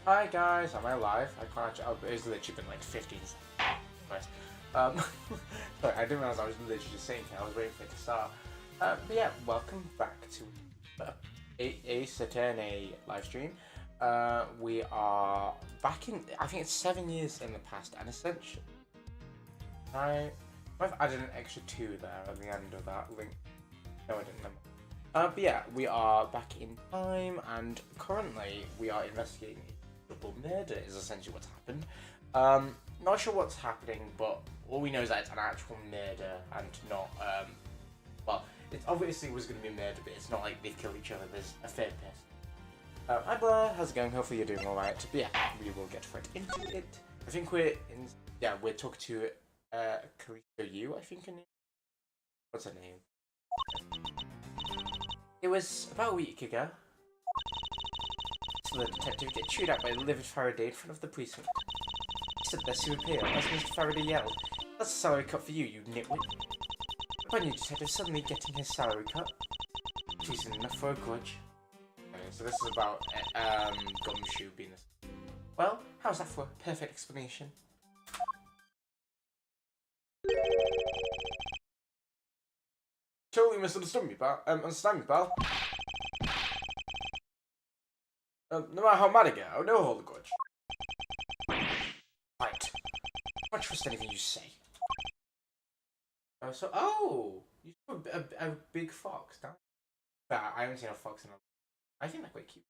Hi guys, am I live? I can't actually, it's literally been like 15 seconds. Nice. Sorry, I didn't realize I was literally just saying it. I was waiting for it to start. But yeah, welcome back to a Saturday live stream. We are back in, I think it's 7 years in the past, and essentially, I've added an extra 2 there at the end of that link. No, I didn't. But yeah, we are back in time, and currently we are investigating a double murder. Is essentially what's happened. Not sure what's happening, but all we know is that it's an actual murder and not well, it obviously was going to be a murder, but it's not like they've killed each other. There's a third person. Hi Blair, how's it going? Hopefully you're doing alright. But yeah, we will get right into it. I think we're talking to Kalito Yu, I think her name. What's her name? It was about a week ago. So the detective gets chewed out by a livid Faraday in front of the precinct. He stood there super pale as Mr. Faraday yelled, "That's a salary cut for you, you nitwit." A brand new detective suddenly getting his salary cut. Reason enough for a grudge. Okay, so this is about Gumshoe being a... Well, how's that for a perfect explanation? Totally misunderstood me, pal. Understand me, pal. No matter how mad I get, I'll never hold a grudge. Right. I don't trust anything you say. You saw a big fox, don't you? I haven't seen a fox in a... I think they're quite cute.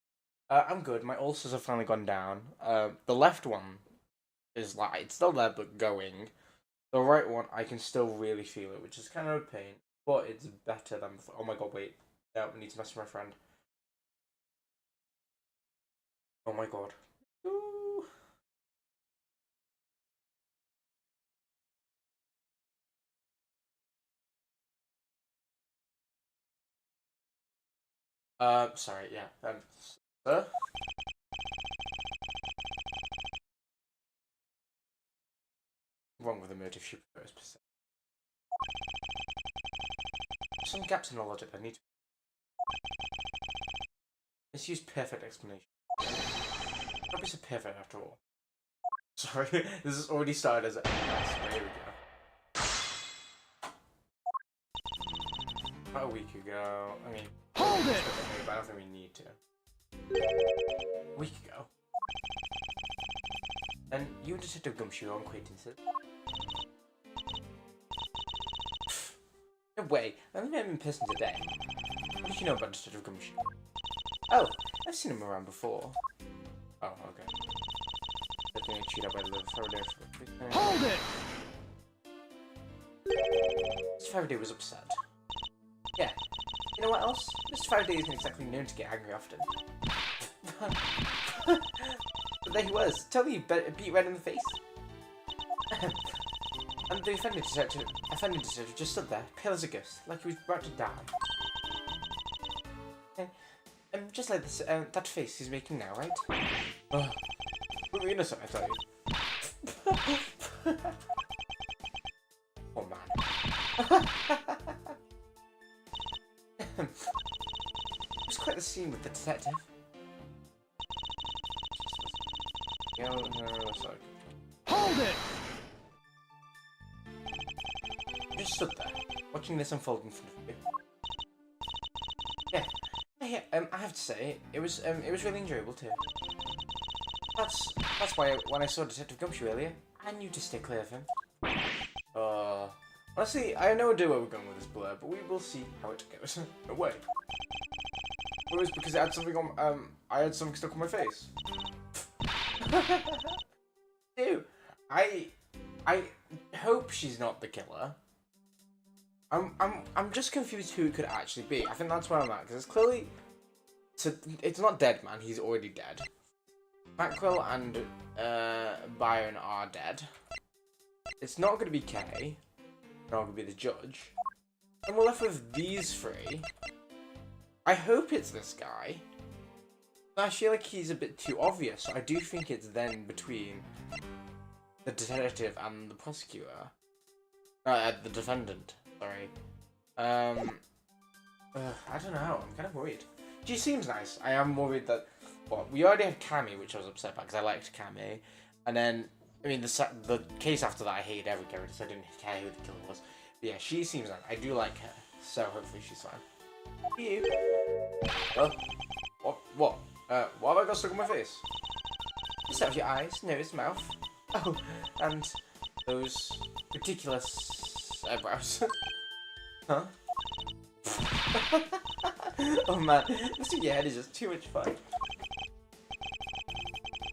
I'm good. My ulcers have finally gone down. The left one is like, it's still there but going. The right one, I can still really feel it, which is kind of a pain. But it's better than before. Oh my god, wait. No, I need to mess with my friend. Oh my god. Ooh. Sorry, yeah. Sir? Wrong with the motive she prefers per se. Some gaps in the logic I need to... Let's use perfect explanation. Probably so perfect after all. Sorry, this has already started as a mess, but here we go. About a week ago, I mean... Hold it! But I don't think we need to. A week ago. And you and Detective Gumshoe are acquaintances. No way, I only met him in person today. What did you know about Detective Gumshoe? Oh, I've seen him around before. Oh, okay. Definitely cheat up by the Faraday for... Hold it! Mr. Faraday was upset. Yeah. You know what else? Mr. Faraday isn't exactly known to get angry often. But there he was, totally beat red in the face. And the offending detective just stood there, pale as a ghost, like he was about to die. Just like this, that face he's making now, right? Oh, we're innocent, I tell you. Oh man. It was quite the scene with the detective. Sorry. Hold it! You just stood there, watching this unfold in front of you. Yeah. I have to say, it was really enjoyable too. That's why when I saw Detective Gumshoe earlier, I knew to stay clear of him. Honestly, I have no idea where we're going with this blur, but we will see how it goes. No way. It was because I had something on, I had something stuck on my face. Dude, I hope she's not the killer. I'm just confused who it could actually be. I think that's where I'm at, because it's clearly... it's not Dead Man, he's already dead. Mackerel and Byron are dead. It's not going to be Kay. Not going to be the judge. And we're left with these 3. I hope it's this guy. I feel like he's a bit too obvious, so I do think it's then between the detective and the prosecutor. The defendant, sorry. I don't know, I'm kind of worried. She seems nice. I am worried that Well, we already had Cammy, which I was upset by because I liked Cammy, and then I mean the case after that I hated every character, so I didn't care who the killer was. But yeah, she seems like I do like her, so hopefully she's fine. You? What? What have I got stuck on my face? Just have your eyes, nose, mouth. Oh, and those ridiculous eyebrows. Huh? Oh man, lifting your head is just too much fun.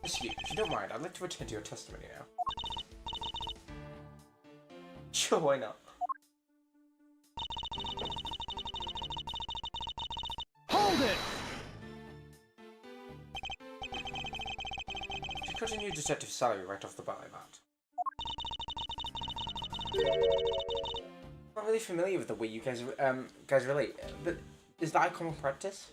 Excuse me, if you don't mind, I'd like to return to your testimony now. Sure, why not? Hold it! You cut a new detective salary right off the bat like that. I'm not really familiar with the way you guys relate, but is that a common practice?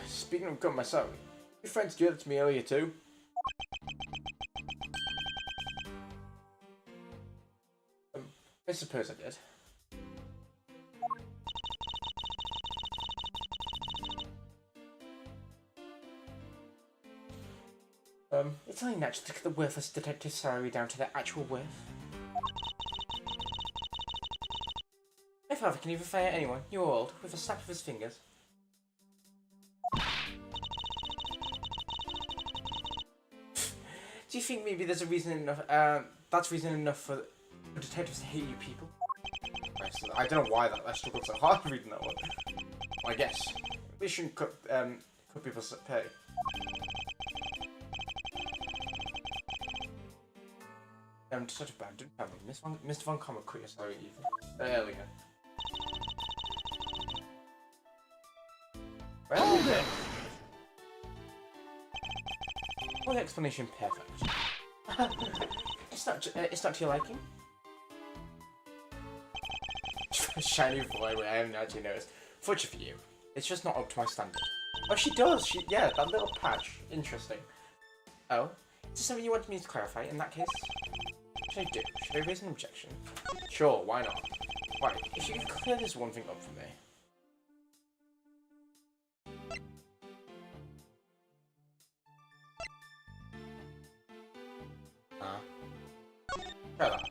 Speaking of cutting my salary, your friends did that to me earlier too. I suppose I did. It's only natural to cut the worthless detective's salary down to their actual worth. My father can even fire anyone, new or old, with a snap of his fingers. Do you think maybe there's a reason enough? That's reason enough for detectives to hate you people? I don't know why I struggled so hard reading that one. Well, I guess we shouldn't cut people's pay. Detective Bad didn't have me. Mr. Von Comma quit your salary even earlier. Well, okay. Well, the explanation perfect. It's not to your liking. Shiny boy, I haven't actually noticed. Fortunately for you, it's just not up to my standard. Oh, she does. Yeah, that little patch. Interesting. Oh, is this something you wanted me to clarify? In that case, what should I do? Should I raise an objection? Sure, why not? Right, if you could clear this one thing up for me. Try that.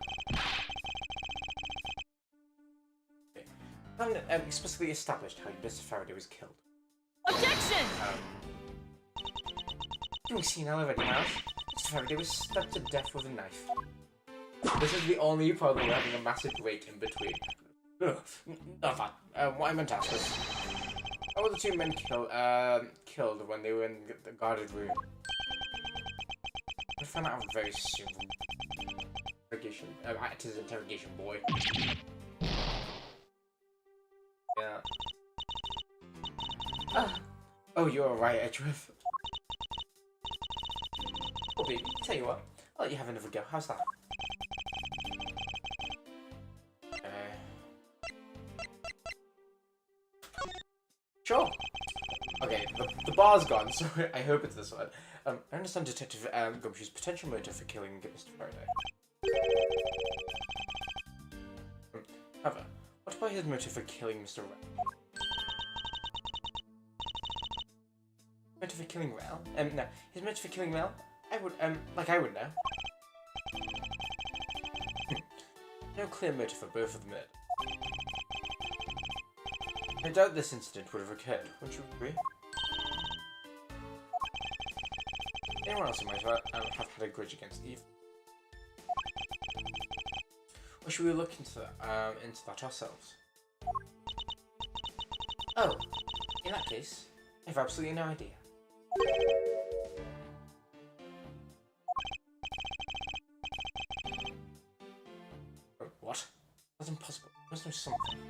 Okay. I haven't explicitly established how Mr. Faraday was killed. Objection! You've seen already, Miles. Mr. Faraday was stabbed to death with a knife. This is the only problem we're having a massive break in between. Ugh, not that. What I meant to ask was, how were the two men killed when they were in the guarded room? I found out very soon. Interrogation. It is interrogation, boy. Yeah. Oh, you're alright, Edgeworth. Oh, baby, tell you what, I'll let you have another go. How's that? Sure. Okay, the bar's gone, so I hope it's this one. I understand Detective Gumshoe's potential motive for killing Mr. Faraday. However, what about his motive for killing Mr. Rell? Motive for killing Rell? No, his motive for killing Rell? I would know. No clear motive for both of the murder. I doubt this incident would have occurred, wouldn't you agree? Anyone else who might have had a grudge against Eve? Or should we look into that ourselves? Oh, in that case, I have absolutely no idea. What? That's impossible. There must know something.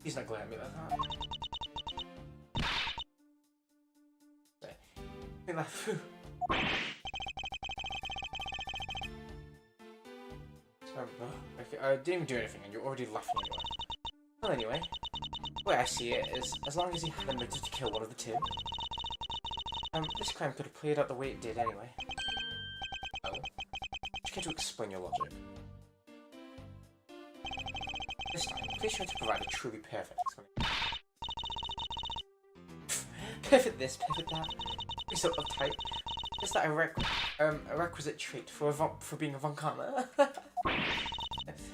He's not glaring at me like that. I didn't even do anything and you're already laughing anyway. Well, anyway, the way I see it is, as long as he had a motive to kill one of the two, this crime could have played out the way it did anyway. Oh. you care to explain your logic? This time, please try to provide a truly perfect explanation. Perfect this, perfect that. You're so uptight. Is that a requisite trait for being a Von Karma?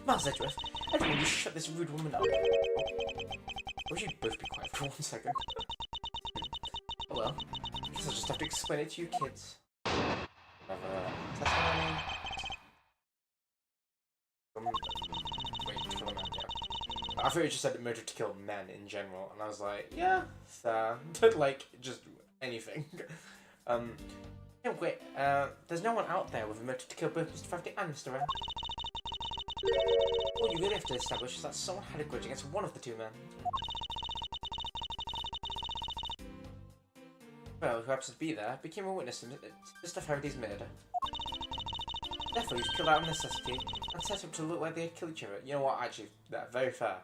Miles Edgeworth, I don't want you to shut this rude woman up. Or we should both be quiet for 1 second. Oh well, I guess I'll just have to explain it to you kids. Wait, kill a man, yeah. I thought you just said murder to kill men in general, and I was like, yeah, fair. Like, just anything. No, wait, there's no one out there with a motive to kill both Mr. Faraday and Mr. Ram. All you really have to establish is that someone had a grudge against one of the two men. Well, who happens to be there became a witness to Mr. Faraday's murder. Therefore, he's killed out of necessity and set up to look like they had killed each other. You know what, actually, that's very fair.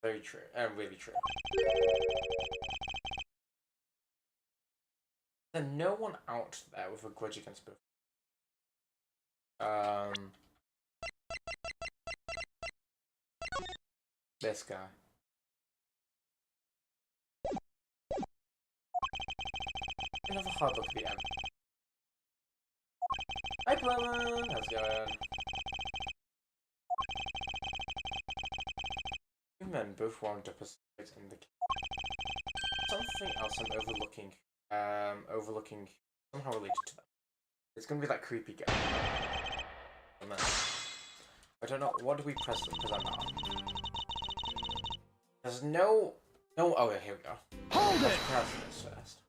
Very true. Really true. There's no one out there with a grudge against both. This guy. Another hard look at the end. Hi, Plumber! How's it going? Two men both wound up as in the something else I'm overlooking. Overlooking somehow related to them. It's gonna be that creepy guy. Oh, man. I don't know. What do we present now? There's no. Oh, yeah, here we go. Hold Let's it! present this first.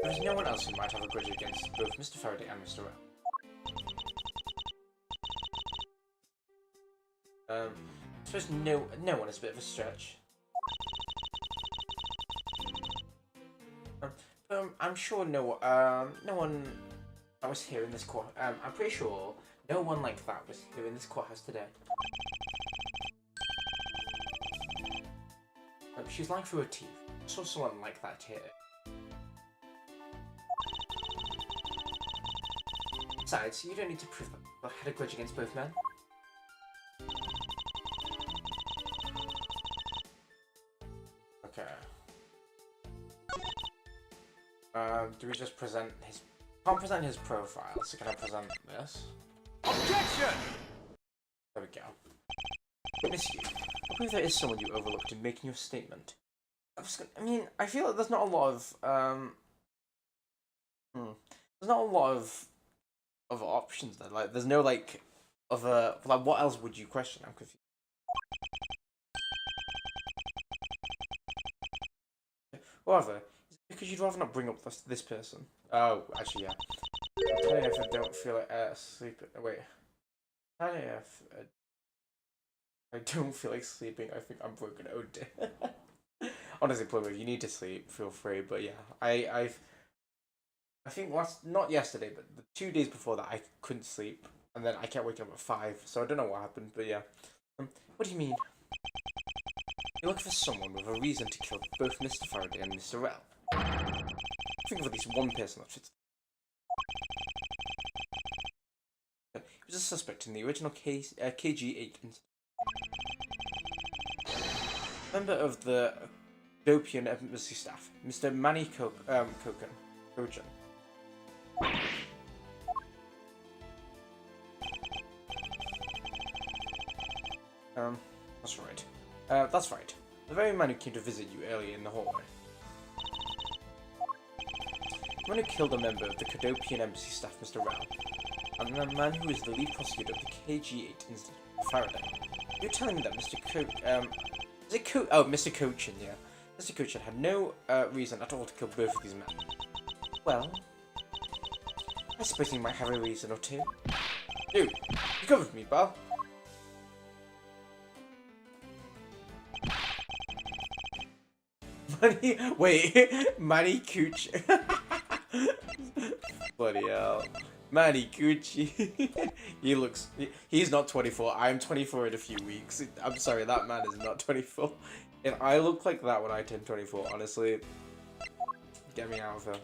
There's no one else who might have a grudge against both Mr. Faraday and Mr. Ram. I suppose no one is a bit of a stretch. I'm sure no one that was here in this court. I'm pretty sure no one like that was here in this courthouse today. She was lying through her teeth. I saw someone like that here. Besides, you don't need to prove that I had a grudge against both men. Okay. Do we just present his... Can't present his profile, so can I present this? Objection! There we go. Miss you. I believe there is someone you overlooked in making your statement. I mean, I feel like there's not a lot of, there's not a lot of options there. Like, there's no, like, other... Like, what else would you question? I'm confused. However, because you'd rather not bring up this person. Oh, actually, yeah. I'll tell you if I don't feel like sleeping. Wait. I'll tell you if I don't feel like sleeping. I think I'm broken. Oh dear. Honestly, Plumber, if you need to sleep, feel free. But yeah, I think not yesterday, but the 2 days before that, I couldn't sleep, and then I kept waking up at 5. So I don't know what happened, but yeah. What do you mean? You're looking for someone with a reason to kill both Mr. Faraday and Mr. Rell. Think of at least one person that fits. He was a suspect in the original case, KG8 incident. Member of the Dopian embassy staff, Mr. Manny Kochan. That's right. That's right. The very man who came to visit you earlier in the hallway. The man who killed a member of the Cadopian embassy staff, Mr. Rao, and the man who is the lead prosecutor of the KG8 incident, Faraday. You're telling me that Mr. Mr. Cochin, yeah. Mr. Cochin had no reason at all to kill both of these men. Well, I suppose he might have a reason or two. Dude, you covered me, pal. Manny Cooch. Bloody hell. Manny Coochie. He's not 24. I'm 24 in a few weeks. I'm sorry, that man is not 24. If I look like that when I turn 24, honestly, Get me out of here.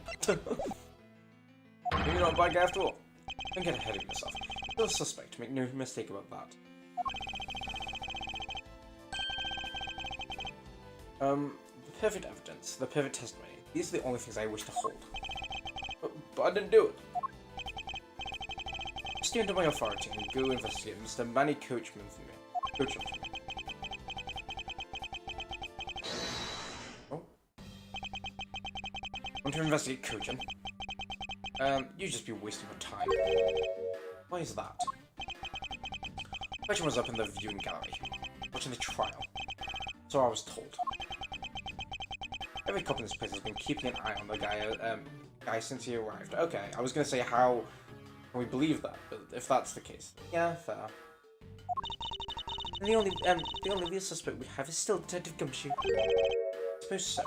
Maybe not a bad guy after all. Don't get ahead of yourself. You're a suspect, make no mistake about that. The perfect evidence, the perfect testimony. These are the only things I wish to hold. But I didn't do it. Stay under my authority and go investigate Mr. Manny Coachman for me. Coachman for me. Oh. Want to investigate Coachman? You'd just be wasting your time. Why is that? Coachman was up in the viewing gallery, watching the trial. So I was told. Every cop in this place has been keeping an eye on the guy since he arrived. Okay, I was gonna say how can we believe that, but if that's the case, yeah, fair. And the only real suspect we have is still Detective Gumshoe. I suppose so.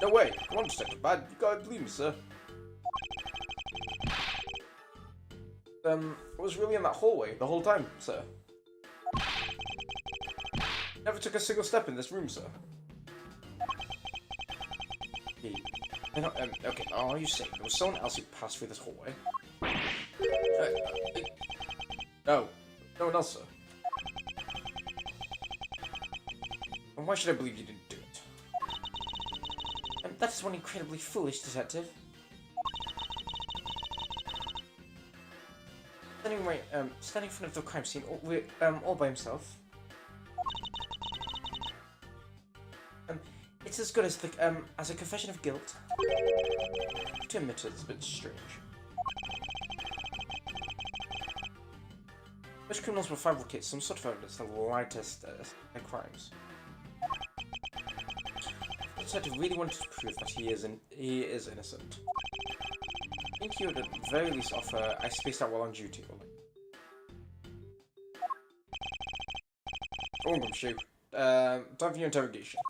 No way! Come on, Detective Bad, you gotta believe me, sir. I was really in that hallway the whole time, sir. Never took a single step in this room, sir. Okay, are you saying there was someone else who passed through this hallway? No, no one else, sir. And why should I believe you didn't do it? That is one incredibly foolish detective. Standing in front of the crime scene all by himself. It's as good as a confession of guilt. To admit it's a bit strange. Most criminals will fabricate some sort of evidence that will lie to their crimes. The detective really wanted to prove that he is innocent. I think he would at the very least offer I spaced out while on duty. Oh, Gumshoe. Time for your interrogation.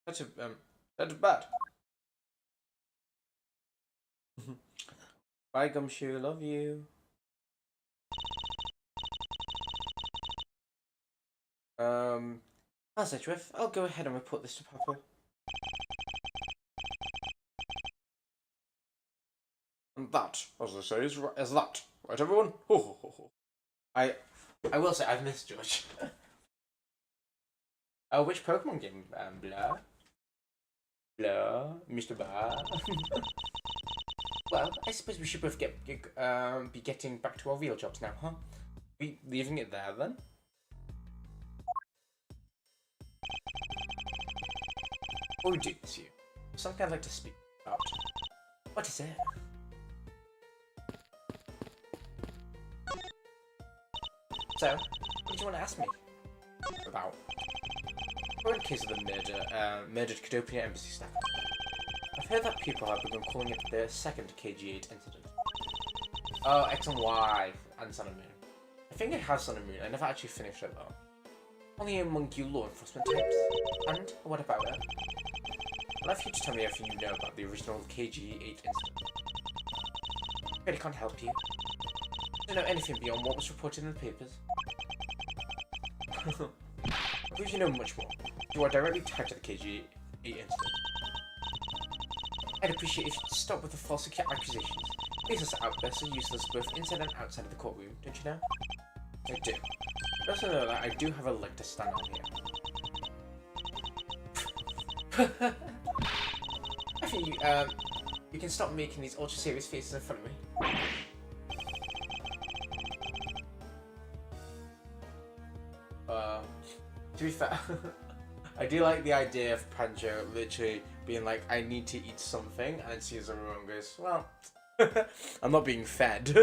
That's bad. Bye, Gumshoe. Love you. That's Edgeworth. I'll go ahead and report this to Papa. And that, as I say, is that. Right, everyone? Ho, ho, ho, ho. I will say, I've missed George. Which Pokemon game? Blah. Blah. Mr. Bar. Well, I suppose we should both be getting back to our real jobs now, huh? We leaving it there, then? What we do this you? Something I'd like to speak about. What is it? So, what did you want to ask me about? Current case of the murdered Cadopia embassy staff. I've heard that people have begun calling it the second KG8 incident. Oh, X and Y and Sun and Moon. I think it has Sun and Moon. I never actually finished it though. Only among you law enforcement types. And what about it? I'd love you to tell me everything you know about the original KG8 incident. I really can't help you. I don't know anything beyond what was reported in the papers. I believe you know much more. You are directly tied to the KG8 incident. I'd appreciate if you'd stop with the false accusations. Baseless outbursts are useless both inside and outside of the courtroom, don't you know? I do. But also know that I do have a leg to stand on here. I think you can stop making these ultra serious faces in front of me. To be fair, I do like the idea of Pancho literally being like, I need to eat something, and sees everyone goes, well, I'm not being fed.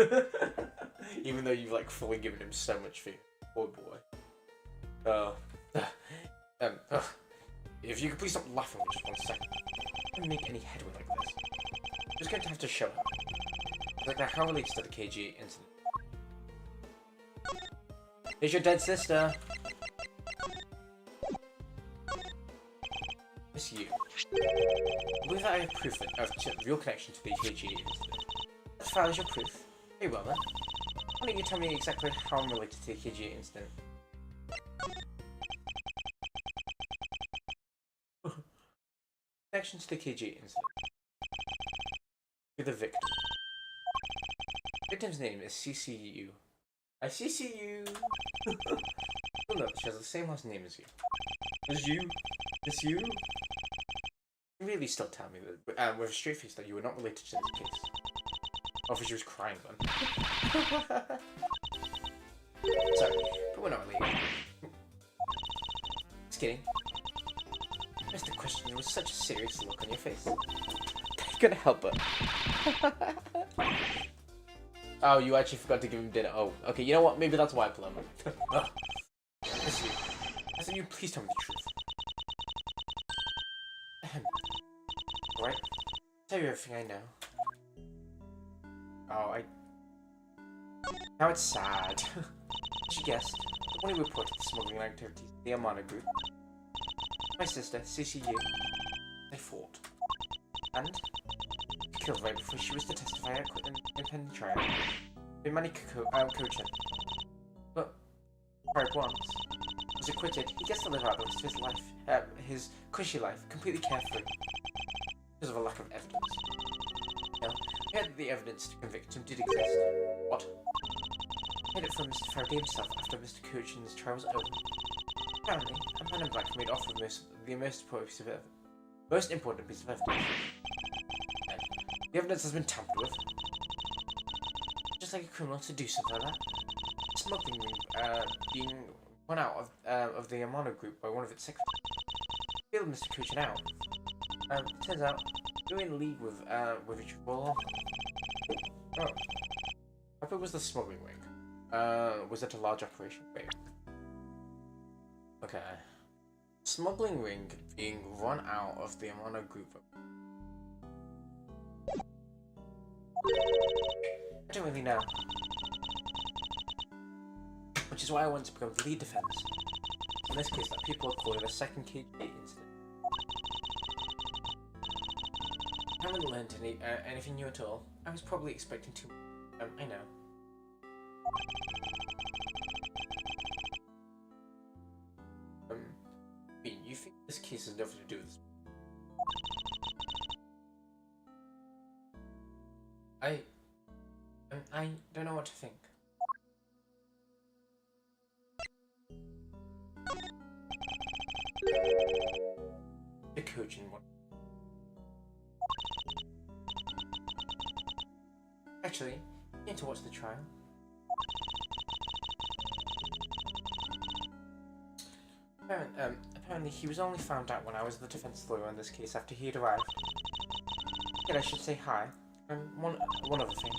Even though you've like fully given him so much food. Poor boy. If you could please stop laughing for just 1 second. I don't make any headway like this. I'm just going to have to show up. Like now, how relates to the KG incident? Here's your dead sister. It's you. I believe that I have proof of real connection to the KG incident. As far as your proof. Very well then. Why don't you tell me exactly how I'm related to the KG incident? Connection to the KG incident. You're the victim. Victim's name is CCU. I CCU. Oh no, she has the same last name as you. As you? It's you? You really still tell me that with a straight face that you were not related to this case. Obviously she was crying then. Sorry, but we're not related. Just kidding. Just a question with such a serious look on your face. I couldn't help it. Oh, you actually forgot to give him dinner. Oh, okay, you know what? Maybe that's why I pull him. Oh. That's you. I said you please tell me the truth. Alright. Tell you everything I know. Oh, now it's sad. As you guessed, the one who reported the smuggling activities, the Amana group. My sister, CCU. They fought. And killed right before she was to testify at an impending trial. Bimani Kochan. But Park once was acquitted, he gets to live out the rest of his life, his cushy life, completely carefree. Because of a lack of evidence. No, we had the evidence to convict him did exist. What? I had it from Mr. Faraday himself after Mr. Kochan's trial was over. Apparently, a man in black made off with the most important piece of evidence. The evidence has been tampered with. Just like a criminal to do something like that. Smuggling ring being run out of the Amano group by one of its secretaries. Bailed Mr. Kochan out. Turns out we were in league with each other all along. Oh. I thought it was the smuggling ring. Was it a large operation? Wait. Okay. Smuggling ring being run out of the Amano group. I don't really know. Which is why I want to become the lead defense. In this case, that people are calling a second KJ incident. I haven't learned anything new at all. I was probably expecting to. I know. You think this case has nothing to do with this? I don't know what to think. The coaching one. Actually, you need to watch the trial. Apparently he was only found out when I was the defense lawyer on this case after he had arrived. Yet I should say hi. And one other thing.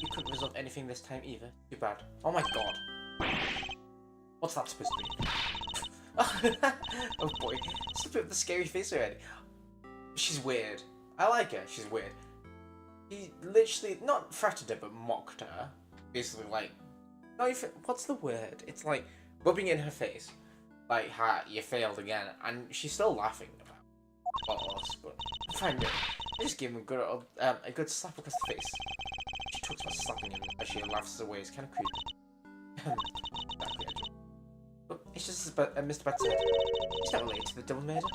You couldn't resolve anything this time either. Too bad. Oh my god. What's that supposed to be? Oh boy. Stop it with the scary face already. She's weird. I like her. She's weird. He literally, not threatened her, but mocked her. Basically, like, not even, what's the word? It's like, rubbing in her face. Like, ha, you failed again. And she's still laughing about us, but I'm fine with it. I just gave him a good slap across the face. She talks about slapping him as she laughs away. It's kind of creepy. But it's just as Mr. Bat said. He's not related to the double murder.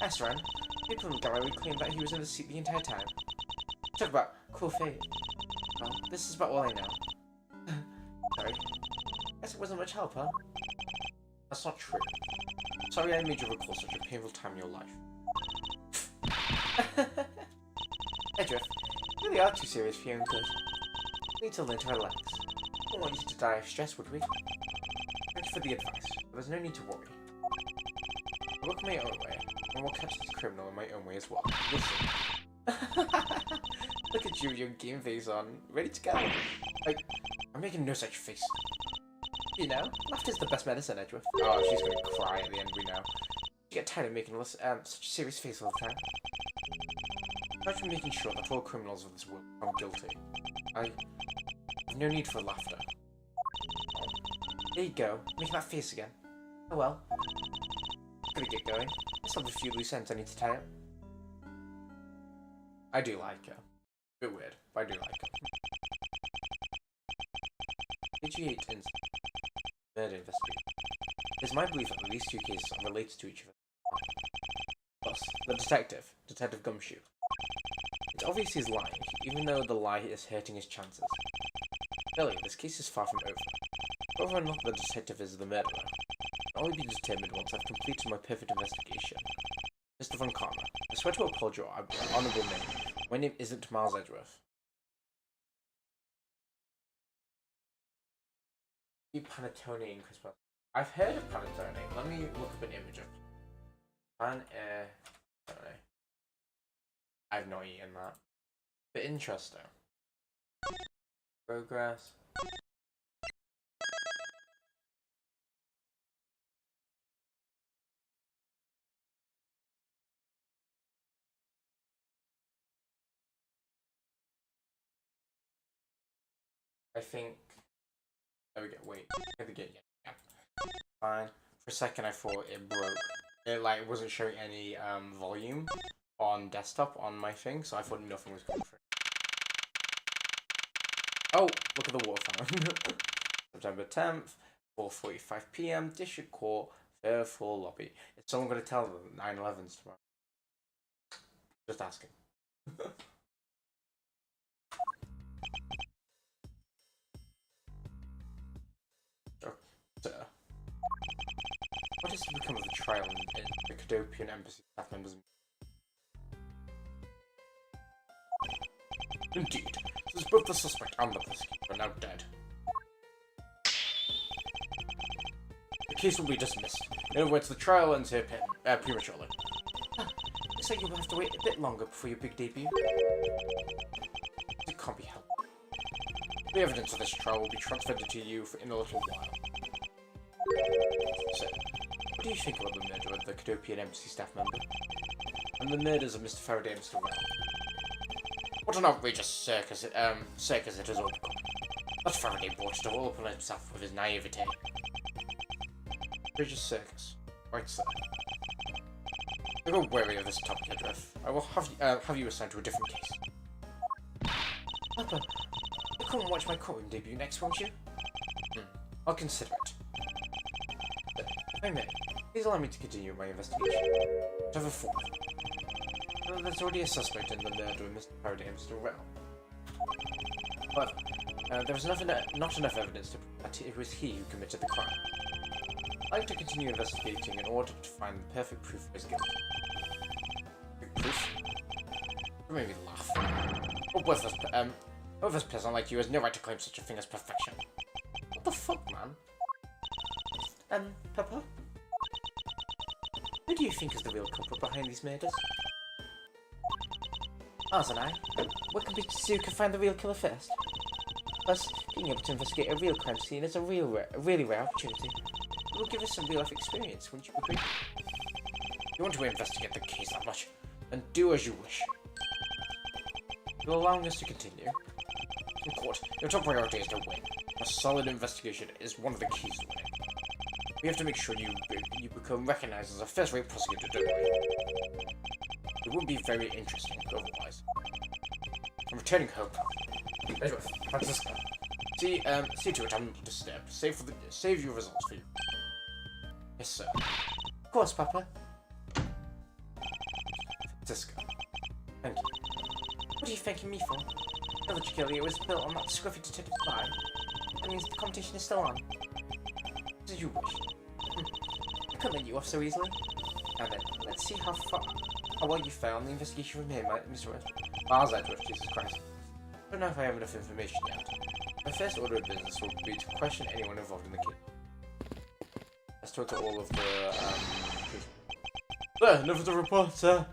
That's right. People in the gallery claim that he was in the seat the entire time. Talk about cool fate. Well, this is about all I know. Sorry. Guess it wasn't much help, huh? That's not true. Sorry I made you recall such a painful time in your life. Edgeworth, you really are too serious for your own good. You need to learn to relax. We don't want you to die of stress, would we? Thank you for the advice, but there's no need to worry. I'll work my own way, and we'll catch this criminal in my own way as well. Listen. Look at you with your game face on, ready to go. Like, I'm making no such face. You know, laughter's the best medicine, Edgeworth. Oh, she's gonna cry at the end, we know. You get tired of making such a serious face all the time. Aside from making sure that all criminals of this world are guilty, I have no need for laughter. There you go, making that face again. Oh well. Gonna get going. I still have a few loose ends I need to tie up. I do like her. Bit weird, but I do like her. PG-8 incident. Murder investigation. It's my belief that these two cases are related to each other. But us, the detective, Detective Gumshoe. It's obvious he's lying, even though the lie is hurting his chances. Clearly, this case is far from over. Whether or not the detective is the murderer can only be determined once I've completed my perfect investigation. Mr. Von Karma, I swear to uphold your honourable name. My name isn't Miles Edgeworth. Panettone and Christmas. I've heard of panettone. Let me look up an image of panettone. I've not eaten that. But interesting. Progress. I think. There we go. Wait. There we go. Yeah. Fine. For a second, I thought it broke. It like wasn't showing any volume on desktop on my thing, so I thought nothing was going through. Oh, look at the water fountain. September 10th, 4:45 p.m. District Court, third floor lobby. Is someone going to tell them 9/11's tomorrow? Just asking. Sir, what is to become of the trial in the Cadopian Embassy staff members? Indeed, since both the suspect and the prosecutor are now dead, the case will be dismissed. In other words, the trial ends here prematurely. Looks like you'll have to wait a bit longer before your big debut. It can't be helped. The evidence of this trial will be transferred to you in a little while. So, what do you think about the murder of the Cadopian Embassy staff member? And the murders of Mr. Faraday and Mr. Rao? What an outrageous circus it has all become. That Faraday brought it all upon himself with his naivete. Outrageous circus. Right, sir. I grow weary of this topic, Edgeworth. I will have you assigned to a different case. Papa, you'll come and watch my courtroom debut next, won't you? I'll consider it. If I may, please allow me to continue my investigation. Trevor Ford. Well, there's already a suspect in the murder of Mr. Faraday and Mr. Rao. However, there was not enough evidence to prove that it was he who committed the crime. I'd like to continue investigating in order to find the perfect proof of his guilt. Proof? You made me laugh. A worthless peasant like you has no right to claim such a thing as perfection. What the fuck, man? Papa? Who do you think is the real culprit behind these murders? Ours and I. What can we do to find the real killer first? Plus, being able to investigate a real crime scene is a really rare opportunity. It will give us some real-life experience, wouldn't you agree? You want to investigate the case that much, then do as you wish. You're allowing us to continue. In court, your top priority is to win. A solid investigation is one of the keys to winning. We have to make sure you become recognized as a first-rate prosecutor, don't we? It would be very interesting otherwise. I'm returning home now. Edgeworth, Francisco. See to it I'm not disturbed. Save your results for you. Yes, sir. Of course, Papa. Francisco. Thank you. What are you thanking me for? Village Killer was built on that scruffy detective line. That means the competition is still on. As you wish. I couldn't let you off so easily. Now then, let's see how well you fare on the investigation from here, Mr. Miles Edgeworth, Jesus Christ. I don't know if I have enough information yet. My first order of business will be to question anyone involved in the case. Let's talk to all of the, There, enough of the report, sir.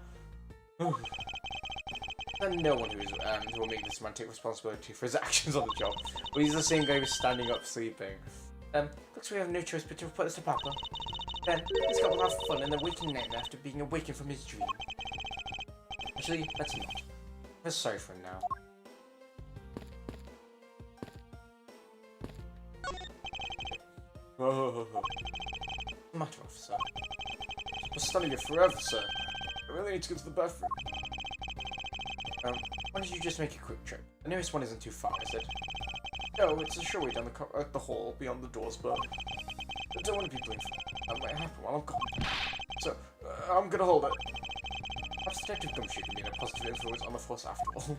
There's no one who will make this man take responsibility for his actions on the job. But he's the same guy who's standing up sleeping. Looks like we have no choice but to report this to Papa. Then, he's got a lot of fun in the waking nightmare after being awakened from his dream. Actually, let's not. I'm sorry for him now. What's the matter, officer? I've been studying it forever, sir. I really need to go to the bathroom. Why don't you just make a quick trip? The nearest one isn't too far, is it? No, it's a short way down the hall beyond the doors, but I don't want to be blamed for that. That might happen while I'm gone. So, I'm gonna hold it. Perhaps Detective Gumshoe can be a positive influence on the force after all.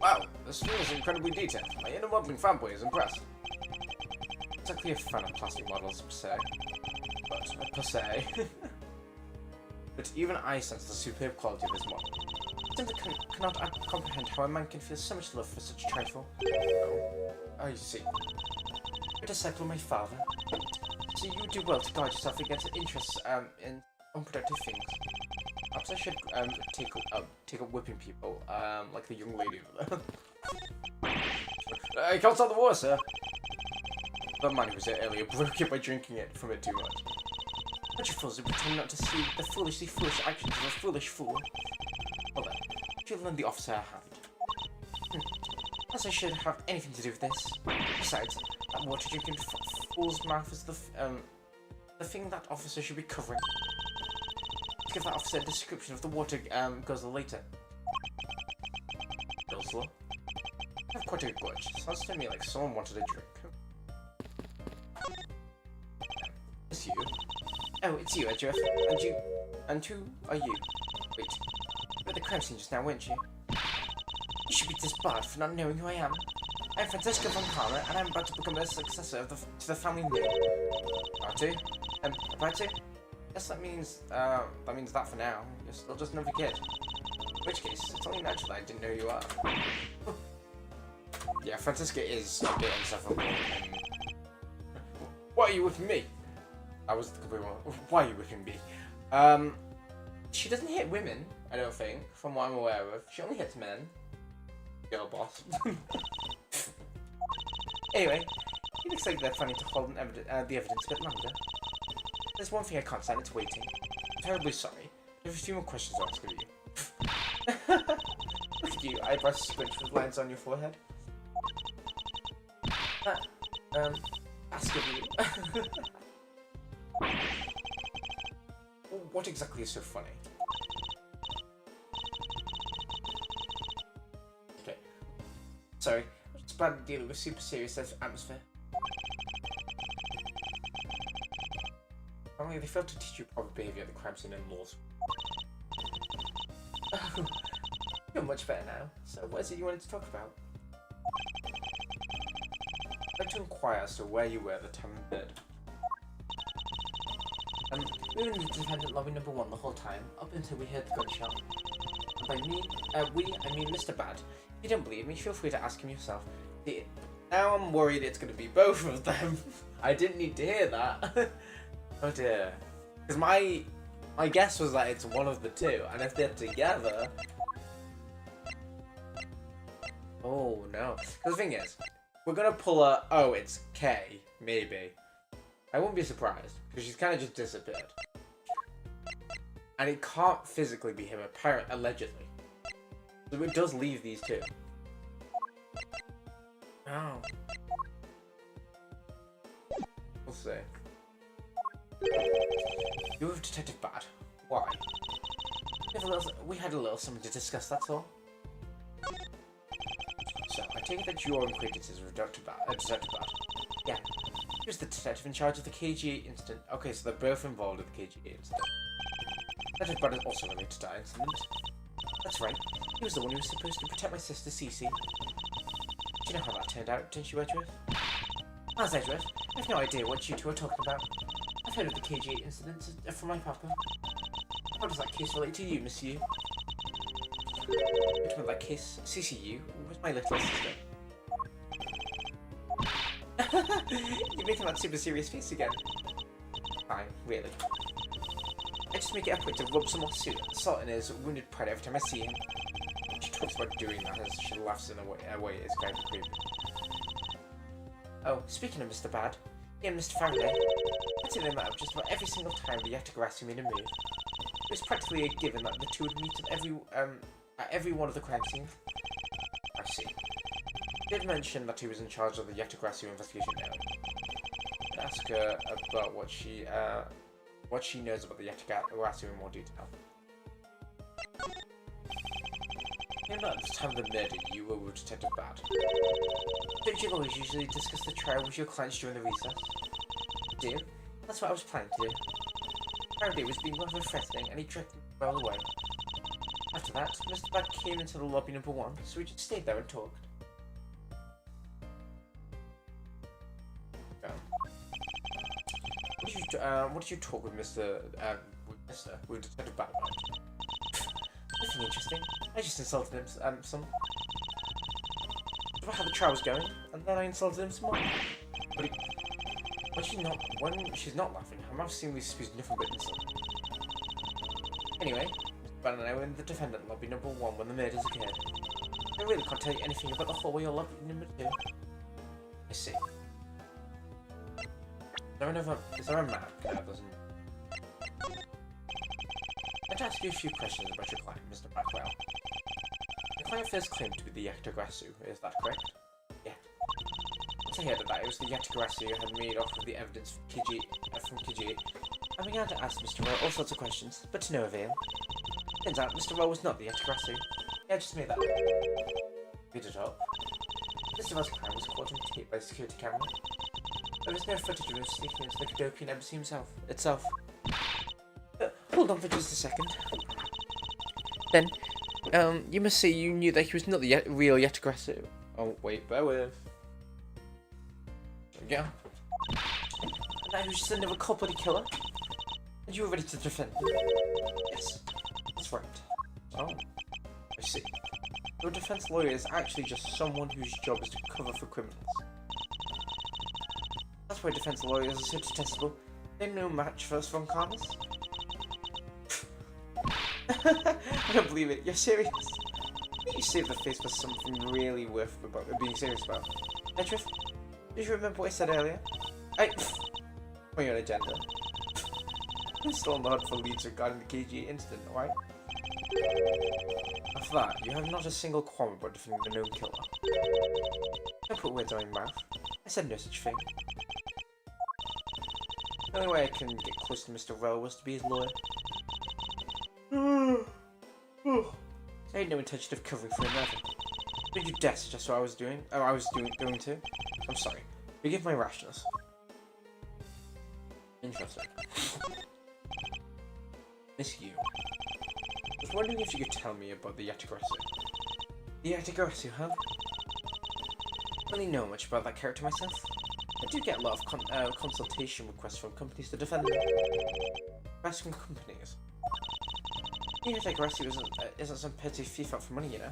Wow, this screen is incredibly detailed. My inner modeling fanboy is impressed. It's actually a fan of plastic models per se. But even I sense the superb quality of this model. I simply cannot comprehend how a man can feel so much love for such a trifle. Oh, I see. You're a disciple of my father. So you do well to guard yourself against interests in unproductive things. Perhaps I should take up whipping people, like the young lady over there. I can't stop the war, sir. The man who was here earlier broke it by drinking it from it too much. Bunch of fools who pretend not to see the foolishly foolish actions of a foolish fool. Well then, she'll lend the officer a hand. As I should have anything to do with this. Besides, that water drinking fool's mouth is the thing that officer should be covering. Give that officer a description of the water guzzler later. Guzzler? I have quite a grudge. Sounds to me like someone wanted a drink. It's you. Oh, it's you, Edgeworth. And who are you? Wait, you were at the crime scene just now, weren't you? You should be disbarred for not knowing who I am. I'm Francisco von Karma, and I'm about to become a successor to the family name. About to? About to? Yes, that means that for now. You're still just another kid. In which case, it's only natural that I didn't know who you are. Yeah, Francisca is a bit insufferable. Why are you whipping me? That was the complete one. Why are you whipping me? She doesn't hit women, I don't think, from what I'm aware of. She only hits men. Girl boss. Anyway, it looks like they're planning to hold the evidence a bit longer. There's one thing I can't stand, it's waiting. I'm terribly sorry. I have a few more questions to ask of you. Look at you, eyebrows squinched with lines on your forehead. Ask of you. What exactly is so funny? Okay. Sorry, I'm just bad dealing with super serious atmosphere. Apparently they failed to teach you proper behaviour at the crime scene in law school. Oh, you're much better now. So what is it you wanted to talk about? I'd like to inquire as to where you were at the time of the murder. We were in the defendant lobby number 1 the whole time, up until we heard the gunshot. And by me, I mean Mr. Bad. If you don't believe me, feel free to ask him yourself. Now I'm worried it's going to be both of them. I didn't need to hear that. Oh dear. Because my guess was that it's one of the two, and if they're together... Oh no. The thing is, we're going to pull a, oh, it's K, maybe. I won't be surprised, because she's kind of just disappeared. And it can't physically be him, allegedly. So it does leave these two. Oh. We'll see. You're with Detective Bad. Why? We had a little something to discuss, that's all. So, I take it that you're acquaintances with Detective Bad. Yeah. He was the detective in charge of the KGA incident. Okay, so they're both involved in the KGA incident. Detective Bad is also related to that incident. That's right. He was the one who was supposed to protect my sister Cece. Do you know how that turned out, didn't you, Edgeworth? How's Edgeworth? I have no idea what you two are talking about. I've heard of the KGA incident from my papa. How does that case relate to you, Miss Yu? Which one, that case? Cece Yu was my little sister. You're making that super serious face again. Fine, really. I just make it a point to rub some more salt in his wounded pride every time I see him. She talks about doing that as she laughs in a way it's kind of creepy. Oh, speaking of Mr. Bad, he and Mr. Faraday, I think they met up just about every single time the Yatagarasu made a move. It was practically a given that the two would meet at every one of the crime scenes. I see. He did mention that he was in charge of the Yatagarasu investigation now. I'd ask her about what she knows about the Yatagarasu in more detail. You know, at the time of the murder, you were with Detective Bad. Don't you always usually discuss the trial with your clients during the recess? Do you? That's what I was planning to do. Apparently it was being rather threatening, and he threatened to roll away. After that, Mr. Bad came into the lobby number 1, so we just stayed there and talked. What did you talk with with Detective Bad about? Nothing interesting. I just insulted him some. About how the trial was going, and then I insulted him some more. But when she's not laughing, her mouth seemingly spews nothing but insult. Anyway, Mr. Bad and I were in the defendant lobby number 1 when the murders occurred. I really can't tell you anything about the hallway or lobby number 2. I see. Is there a map? I'd ask you a few questions about your client, Mr. Blackwell. The client first claimed to be the Yatagarasu, is that correct? Yeah. Once I heard of that, it was the Yatagarasu you had made off of the evidence from Kiji. I began to ask Mr. Rowe all sorts of questions, but to no avail. Turns out Mr. Rowe was not the Yatagarasu. Yeah, I just made that up. Beat it up. Mr. Rowe's crime was caught on tape by the security camera. There was no footage of him sneaking into the Cadopian embassy itself. Hold on for just a second. Then, you must say you knew that he was not the real Yatagarasu. Oh, wait, bear with. There we go. And that he was just another cold-blooded killer? And you were ready to defend him? Yes, that's right. Oh, I see. Your defense lawyer is actually just someone whose job is to cover for criminals. That's why defense lawyers are so detestable. They're no match for us von Karmas. I don't believe it. You're serious? You saved the face for something really worth being serious about. Edgeworth, did you remember what I said earlier? On your agenda. I'm still on the hunt for leads regarding the KG incident, right? After that, you have not a single qualm about defending the known killer. Don't put words on my mouth. I said no such thing. The only way I can get close to Mr. Rowe was to be his lawyer. I had no intention of covering for him either. Don't you dare suggest what I was doing? Oh, I was doing too? I'm sorry. Forgive my rashness. Interesting. Miss you. I was wondering if you could tell me about the Yatagarasu. The Yatagarasu, huh? I don't really know much about that character myself. I do get a lot of consultation requests from companies to defend them. Requests from companies? The Yatagarasu isn't some petty thief out for money, you know?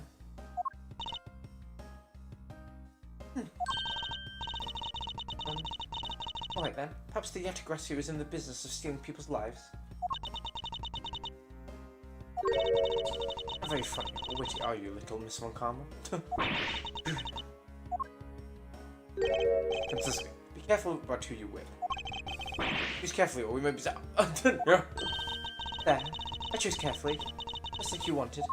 Alright then, perhaps the Yatagarasu is in the business of stealing people's lives. How very funny or witty are you, little Miss Von Karma? Francisco, be careful about who you with. Choose carefully or we may be There, I chose carefully, just like you wanted.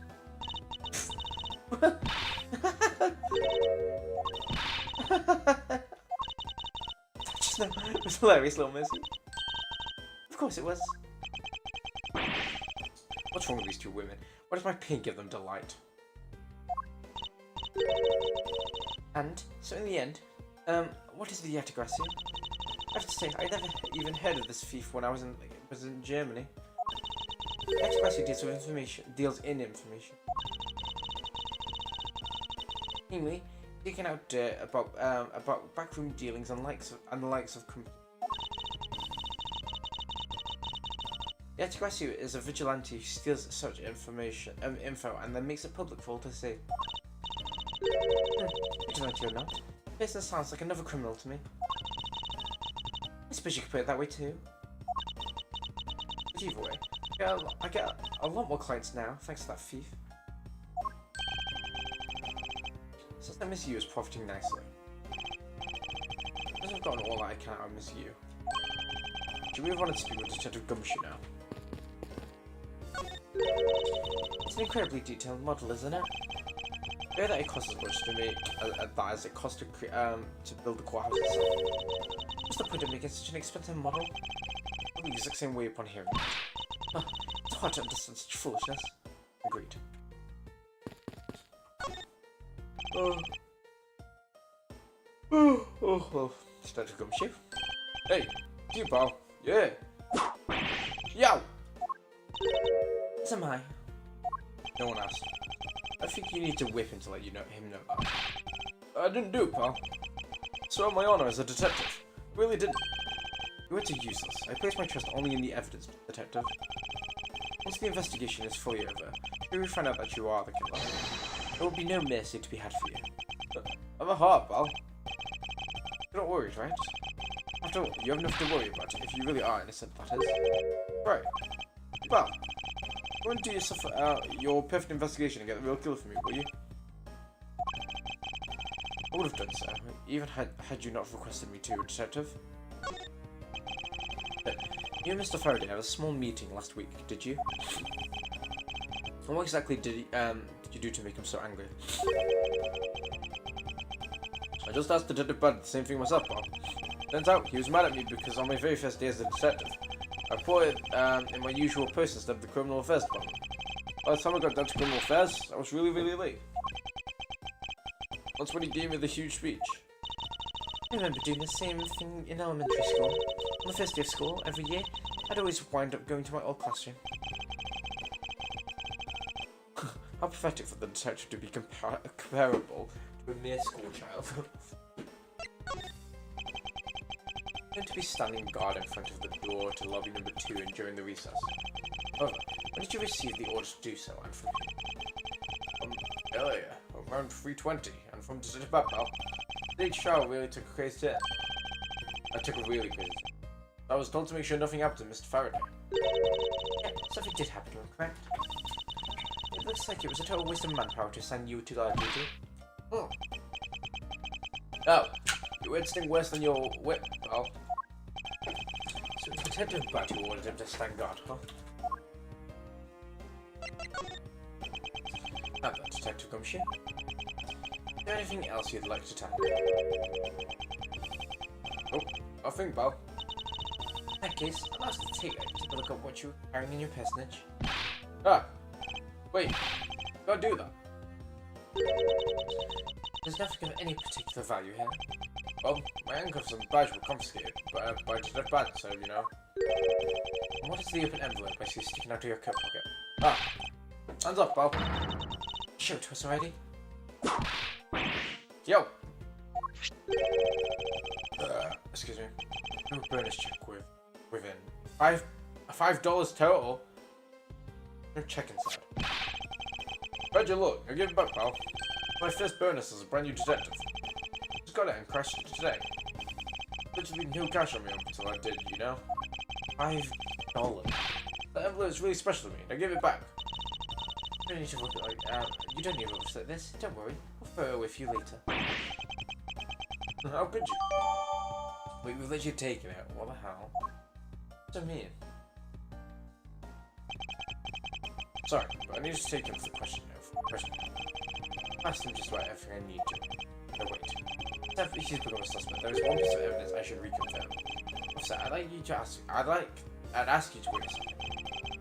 It was hilarious, little Missy. Of course it was. What's wrong with these two women? Why does my pain give them delight? And, so in the end, what is the Yatagarasu? I have to say, I never even heard of this thief when I was in Germany. The Yatagarasu deals in information. Namely, digging out dirt about backroom dealings and the likes of companies. The Yatagarasu is a vigilante who steals such info and then makes it public for all to see. Vigilante or not, this sounds like another criminal to me. I suppose you could put it that way too. But either way, I get a lot more clients now, thanks to that thief. Since I miss you is profiting nicely. As I've gotten all that I can out of Miss You. Should we move on and speak with Detective Gumshoe now? It's an incredibly detailed model, isn't it? I know that it costs as much to make that as it costs to build the courthouse itself. What's the point of making such an expensive model? I'll be the exact same way upon hearing it. It's hard to understand such foolishness. Agreed. Detective Gumshoe. Hey, you pal. Yeah. Yo! It's am I? No one asked. I think you need to whip him to let him know that. I didn't do it, pal. So on my honor as a detective. Really didn't. You were too useless. I place my trust only in the evidence, detective. Once the investigation is fully over, we will find out that you are the killer. There will be no mercy to be had for you. Have a heart, pal. You're not worried, right? After all, you have nothing to worry about if you really are innocent, that is. Right. Well, go and do yourself your perfect investigation and get the real killer for me, will you? I would have done so, even had you not requested me to, detective. You and Mr. Faraday had a small meeting last week, did you? And what exactly did you do to make him so angry? I just asked Detective Bud the same thing myself, Bob. Turns out he was mad at me because on my very first day as a detective, I reported in my usual post instead of the criminal affairs department. By the time I got down to criminal affairs, I was really late. That's when he gave me the huge speech. I remember doing the same thing in elementary school. On the first day of school, every year, I'd always wind up going to my old classroom. How pathetic for the detective to be comparable to a mere school child. I'm going to be standing guard in front of the door to lobby number 2 and during the recess. However, when did you receive the orders to do so, and from whom? Earlier, around 3:20, and from Detective Bell. Today's show really took a crazy turn. I took a really crazy turn. I was told to make sure nothing happened to Mr. Faraday. Yeah, something did happen to him, correct? It looks like it was a total waste of manpower to assign you to guard duty. Oh. Oh, your word's thing worse than your whip, pal. So it's Detective Bud who ordered him to stand guard, huh? Now then, Detective Gumshoe. Is there anything else you'd like to tell me? Oh, nothing, pal. In that case, I'll ask to take a look at what you're carrying in your personage. Ah! Wait, don't do that. There's nothing of any particular value here. Well, my handcuffs and badge were confiscated by Detective Bad, so you know. And what is the open envelope I see sticking out of your coat pocket? Ah! Hands up, pal. Show it to us already. Yo! Excuse me. Do a bonus check within $5 total. No check inside. Where'd you look? I'll give it back, pal. My first bonus as a brand new detective. Just got it and crashed it today. Literally no cash on me up until I did, you know? $5. That envelope is really special to me. Now give it back. You don't need to look at you don't need to look at this. Don't worry. I'll throw it away for you later. How could you? Wait, we've literally taken it. What the hell? What do you mean? Sorry, but I need to take him for question. Ask him just about everything I need to. No, wait. Except if he's become a suspect, there is one piece of evidence I should reconfirm. Officer, I'd ask you to witness something.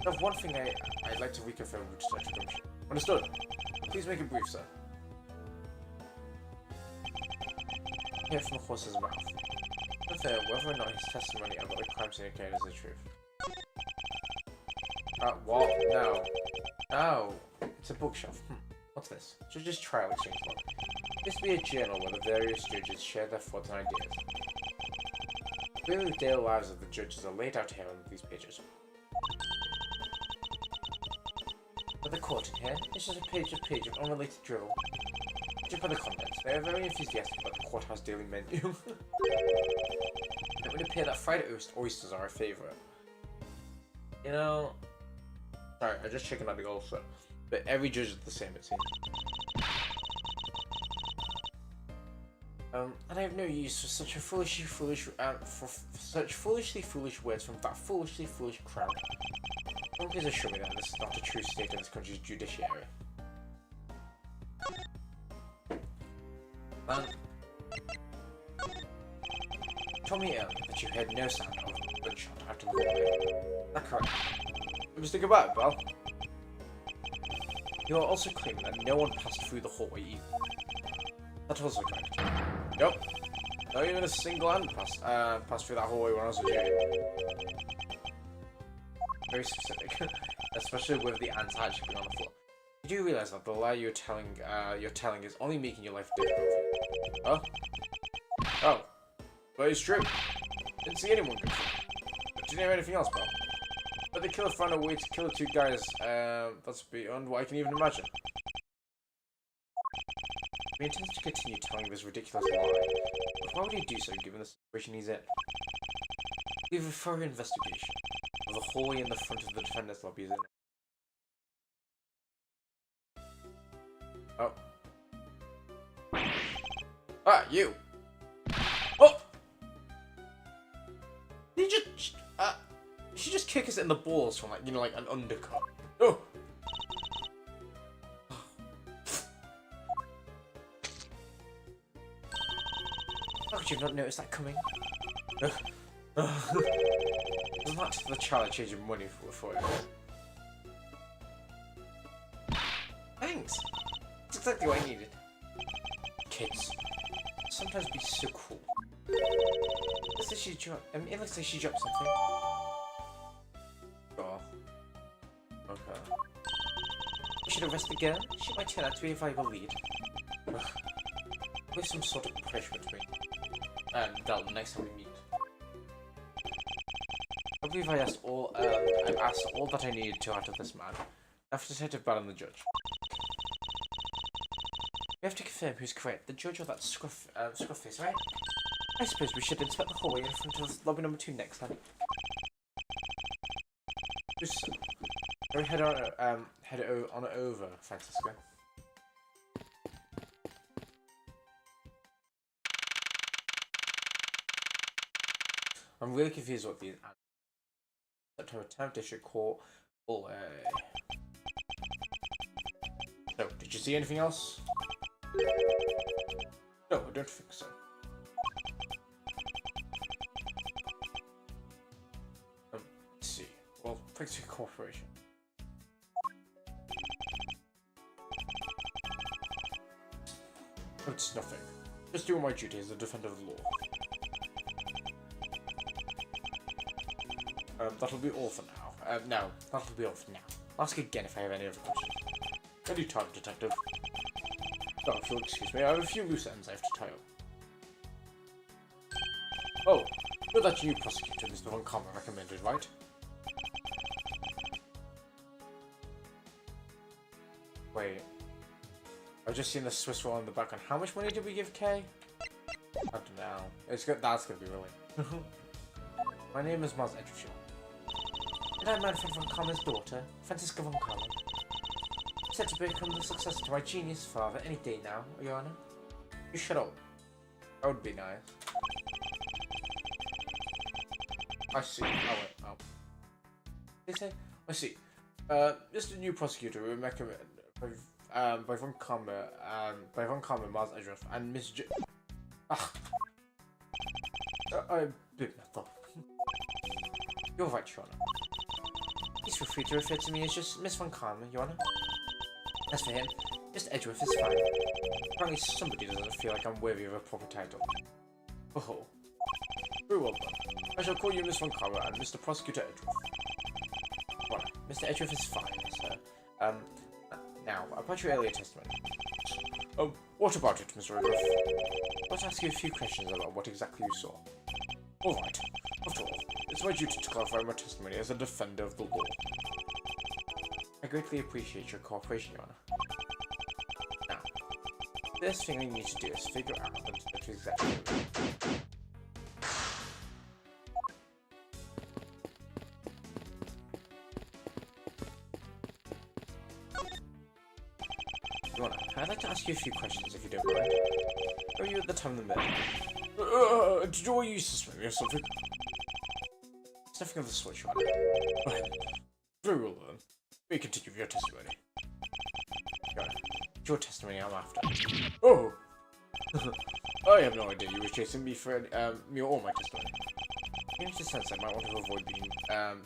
There's one thing I'd like to reconfirm with Detective Gumshoe. Understood. Please make it brief, sir. Hear from the horse's mouth. Confirm whether or not his testimony about the crime scene occurred is the truth. What? No. No. It's a bookshelf. What's this? Judge's trial exchange log. This be a journal where the various judges share their thoughts and ideas. Clearly the daily lives of the judges are laid out here on these pages. But the court in here is just a page of unrelated drivel. Judging by the contents, they are very enthusiastic about the courthouse daily menu. It would appear that fried oysters are a favourite. You know... Sorry, I just checking out the ulcer. But every judge is the same, it seems. And I have no use for such a foolishly foolish words from that foolishly foolish crowd. Don't please assure me that this is not a true state of this country's judiciary. Told me earlier that you heard no sound of a gunshot out in the hallway. Is that correct? Mr. Goodbye, pal. You are also claiming that no one passed through the hallway either. That's also correct. Yep. Not even a single hand passed through that hallway when I was with you. Very specific, especially with the ants actually being on the floor. You do realize that the lie you're telling is only making your life difficult. Huh? Oh, but it's true. Didn't see anyone confirm. Did you hear anything else, pal? But the killer found a way to kill the two guys. That's beyond what I can even imagine. We intend to continue telling this ridiculous lie. But why would he do so, given the situation he's in? Leave a thorough investigation of the hallway in the front of the defendant's lobby is in. Oh. Ah, you! Oh! Did you just, she just kick us in the balls from, like, you know, like an undercut. Oh! How could you not notice that coming? Isn't that the child changing money for you? Thanks! That's exactly what I needed. Kids. Sometimes be so cool. It looks like she dropped something. Oh. Okay. We should arrest the girl. She might turn out to be a viable lead. With some sort of punishment to me. And that'll be next time we meet. I believe I've asked all that I needed to out of this man. After Detective Bell and the judge. We have to confirm who's correct, the judge or that scruff face, right? I suppose we should inspect the hallway in front of lobby number 2 next time. Just head on over, Francisco. I'm really confused what these September 10th District Court. So, did you see anything else? No, I don't think so. Let's see. Well, thanks for your cooperation. It's nothing. Just doing my duty as a defender of the law. That'll be all for now. No, that'll be all for now. I'll ask again if I have any other questions. Anytime, Detective. Oh, if you'll excuse me, I have a few loose ends I have to tie up. Oh, you're that new prosecutor Mr. Von Kammer recommended, right? Wait. I've just seen the Swiss roll in the background. How much money did we give Kay? I don't know. That's gonna be really. My name is Mars Edgeworth. And I'm Manfred Von Kammer's daughter, Francisca Von Kammer. Set to become the successor to my genius father any day now, Your Honor. You shut up. That would be nice. I see. Oh wait. Oh. They say? I see. Just a new prosecutor we recommend by Von Kammer, Mars Edgeworth, and Miss J. Ah. I bit my thought. You're right, Your Honor. Please feel free to refer to me as just Miss Von Kammer, Your Honor. As for him, Mr. Edgeworth is fine. Apparently somebody doesn't feel like I'm worthy of a proper title. Oh. Very well done. I shall call you Miss Von Kammer and Mr. Prosecutor Edgeworth. Well, Mr. Edgeworth is fine, sir. Now, about your earlier testimony. What about it, Mr. Edgeworth? I want to ask you a few questions about what exactly you saw. Alright. After all, it's my duty to clarify my testimony as a defender of the law. I greatly appreciate your cooperation, Your Honor. Now, the first thing we need to do is figure out what exactly Your Honor, I'd like to ask you a few questions if you don't mind. Are you at the time of the murder? Do you suspect me of something? It's nothing of the sort, Your Honor. Very well then. We continue with your testimony. Your Honor, it's your testimony I'm after. Oh! I have no idea you were chasing me for me or my testimony. In a sense, I might want to avoid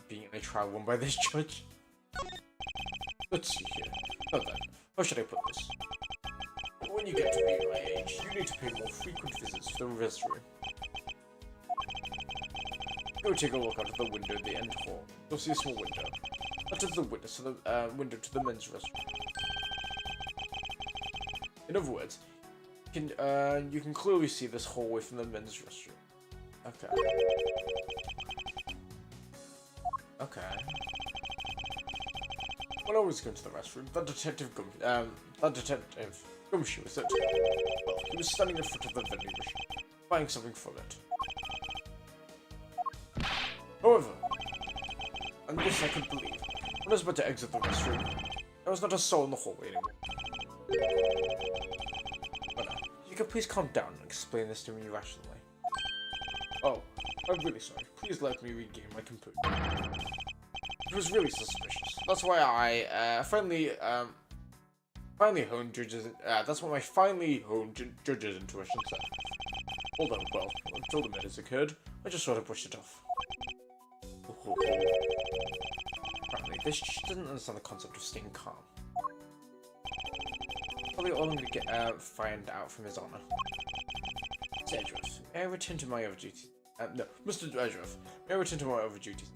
being in a trial won by this judge. Let's see here. Now then, how should I put this? When you get to be my age, you need to pay more frequent visits to the reverie. Go take a look out of the window in the end hall. You'll see a small window. That is the window to the men's restroom. In other words, you can clearly see this hallway from the men's restroom. Okay. Okay. When I was going to the restroom, that detective Gumshoe was it. Well, he was standing in front of the vending machine, buying something from it. However, and this I could believe, when I was about to exit the restroom, there was not a soul in the hallway anymore. But now, you can please calm down and explain this to me rationally. Oh, I'm really sorry. Please let me regain my composure. It was really suspicious. That's why I finally honed Judge's. That's what my finally honed Judge's intuition said. Although, well, until the minutes occurred, I just sort of pushed it off. Apparently, this just doesn't understand the concept of staying calm. Probably all I'm gonna get find out from his honor. Mr. Edgeworth, may I return to my other duties? No, Mr. Edgeworth, may I return to my other duties?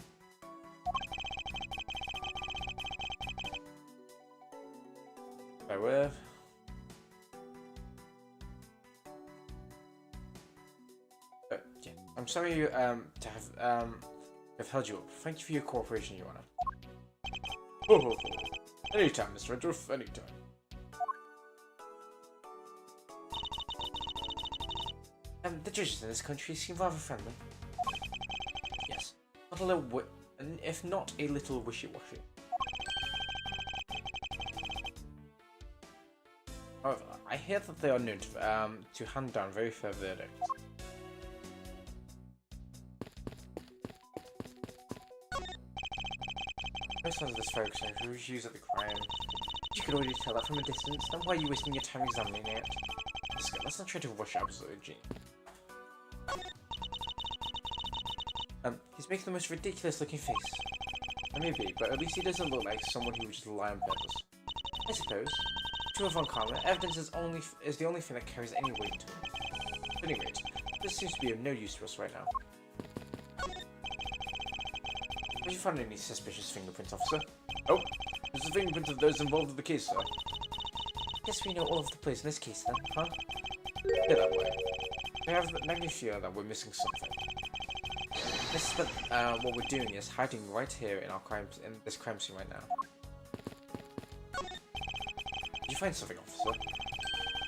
I will. Yeah. I'm sorry to have held you up. Thank you for your cooperation, Your Honor. Oh. Anytime, Mr. Edgeworth, anytime. The judges in this country seem rather friendly. Yes, not a little if not a little wishy-washy. However, I hear that they are known to hand down very fair verdicts. Most of this folks who refuse at the crime. You could already tell that from a distance, then why are you wasting your time examining it? Let's not try to rush absolutely. He's making the most ridiculous looking face. Maybe, but at least he doesn't look like someone who would just lie on purpose. I suppose. To a von Karma, evidence is the only thing that carries any weight. At any rate, this seems to be of no use to us right now. Have you found any suspicious fingerprints, officer? Oh, there's the fingerprints of those involved in the case, sir. Guess we know all of the players in this case then, huh? Yeah, that way. I have the nagging fear that we're missing something. What we're doing is hiding right here in this crime scene right now. Did you find something, officer?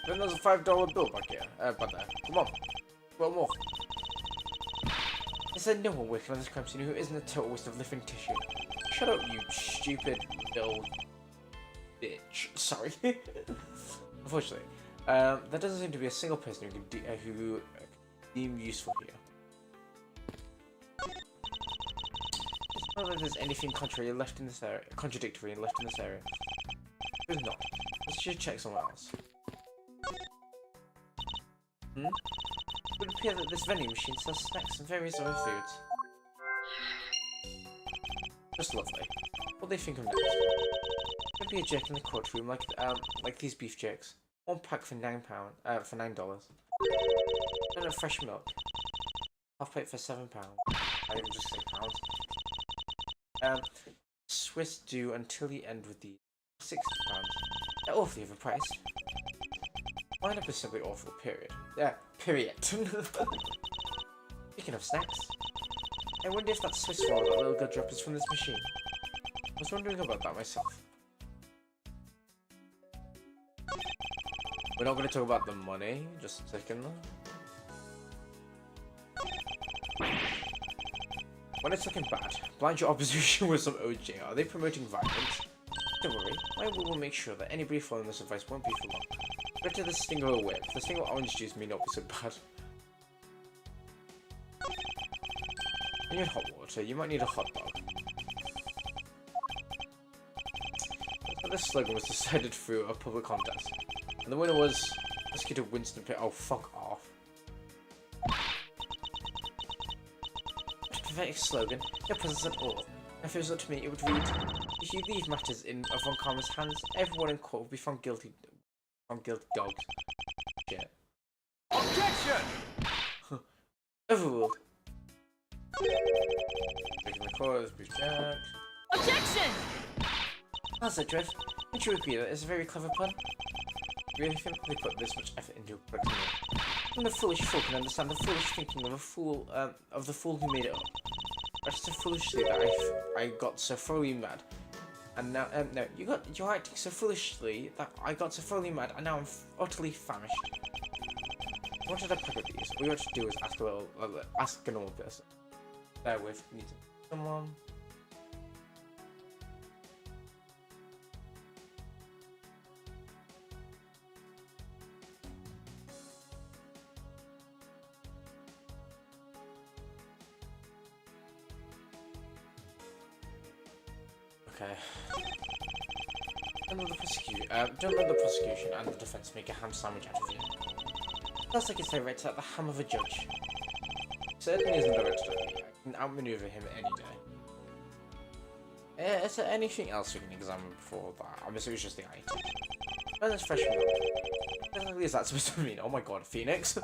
Then there's a $5 bill back here. Back there. Come on. Well, more. Is there no one working on this crime scene who isn't a total waste of living tissue? Shut up, you stupid little bitch. Sorry. Unfortunately, there doesn't seem to be a single person who deem useful here. It's not that there's anything contradictory left in this area. There's not. Let's just check somewhere else. It would appear that this vending machine sells snacks and various other foods. Just lovely. What do they think of next? There'd be a jerk in the courtroom like these beef jerks. One pack for $9. And a fresh milk. Half plate for £7. I didn't just say pounds. Swiss do until the end with the £60. They're awfully overpriced. Lineup is simply awful, period. Yeah, period. Speaking of snacks, I wonder if that Swiss roll that little girl dropped is from this machine. I was wondering about that myself. We're not going to talk about the money, just a second. When it's looking bad, blind your opposition with some OJ. Are they promoting violence? Don't worry, I will make sure that anybody following this advice won't be for long. Better the Stinger whip. The Stinger orange juice may not be so bad. When you need hot water, you might need a hot dog. But this slogan was decided through a public contest. And the winner was Mosquito Winston Pitt. Oh, fuck off. Pathetic slogan, no presence at all. If it was up to me, it would read, if you leave matters in von Karma's hands, everyone in court will be found guilty. Dogs. Shit. Objection! Overruled. Breaking the chorus, brief check. Objection! That's Edgeworth. Don't you agree that it's a very clever pun? You really think they put this much effort into correcting it? Even the foolish fool can understand the foolish thinking of the fool who made it up. It's so foolishly that I got so thoroughly mad. And now, no, you're acting so foolishly that I got so thoroughly mad, and now I'm utterly famished. What did I pick up these? All you have to do is ask a normal person. Bear with, need to someone. Okay. Don't let the prosecution and the defense make a ham sandwich out of you. That's like it's directed at the ham of a judge. Certainly isn't directed at me. I can outmaneuver him any day. Is there anything else we can examine before that? Obviously, it was just the item. Oh, there's fresh milk. What exactly is that supposed to mean? Oh my god, Phoenix!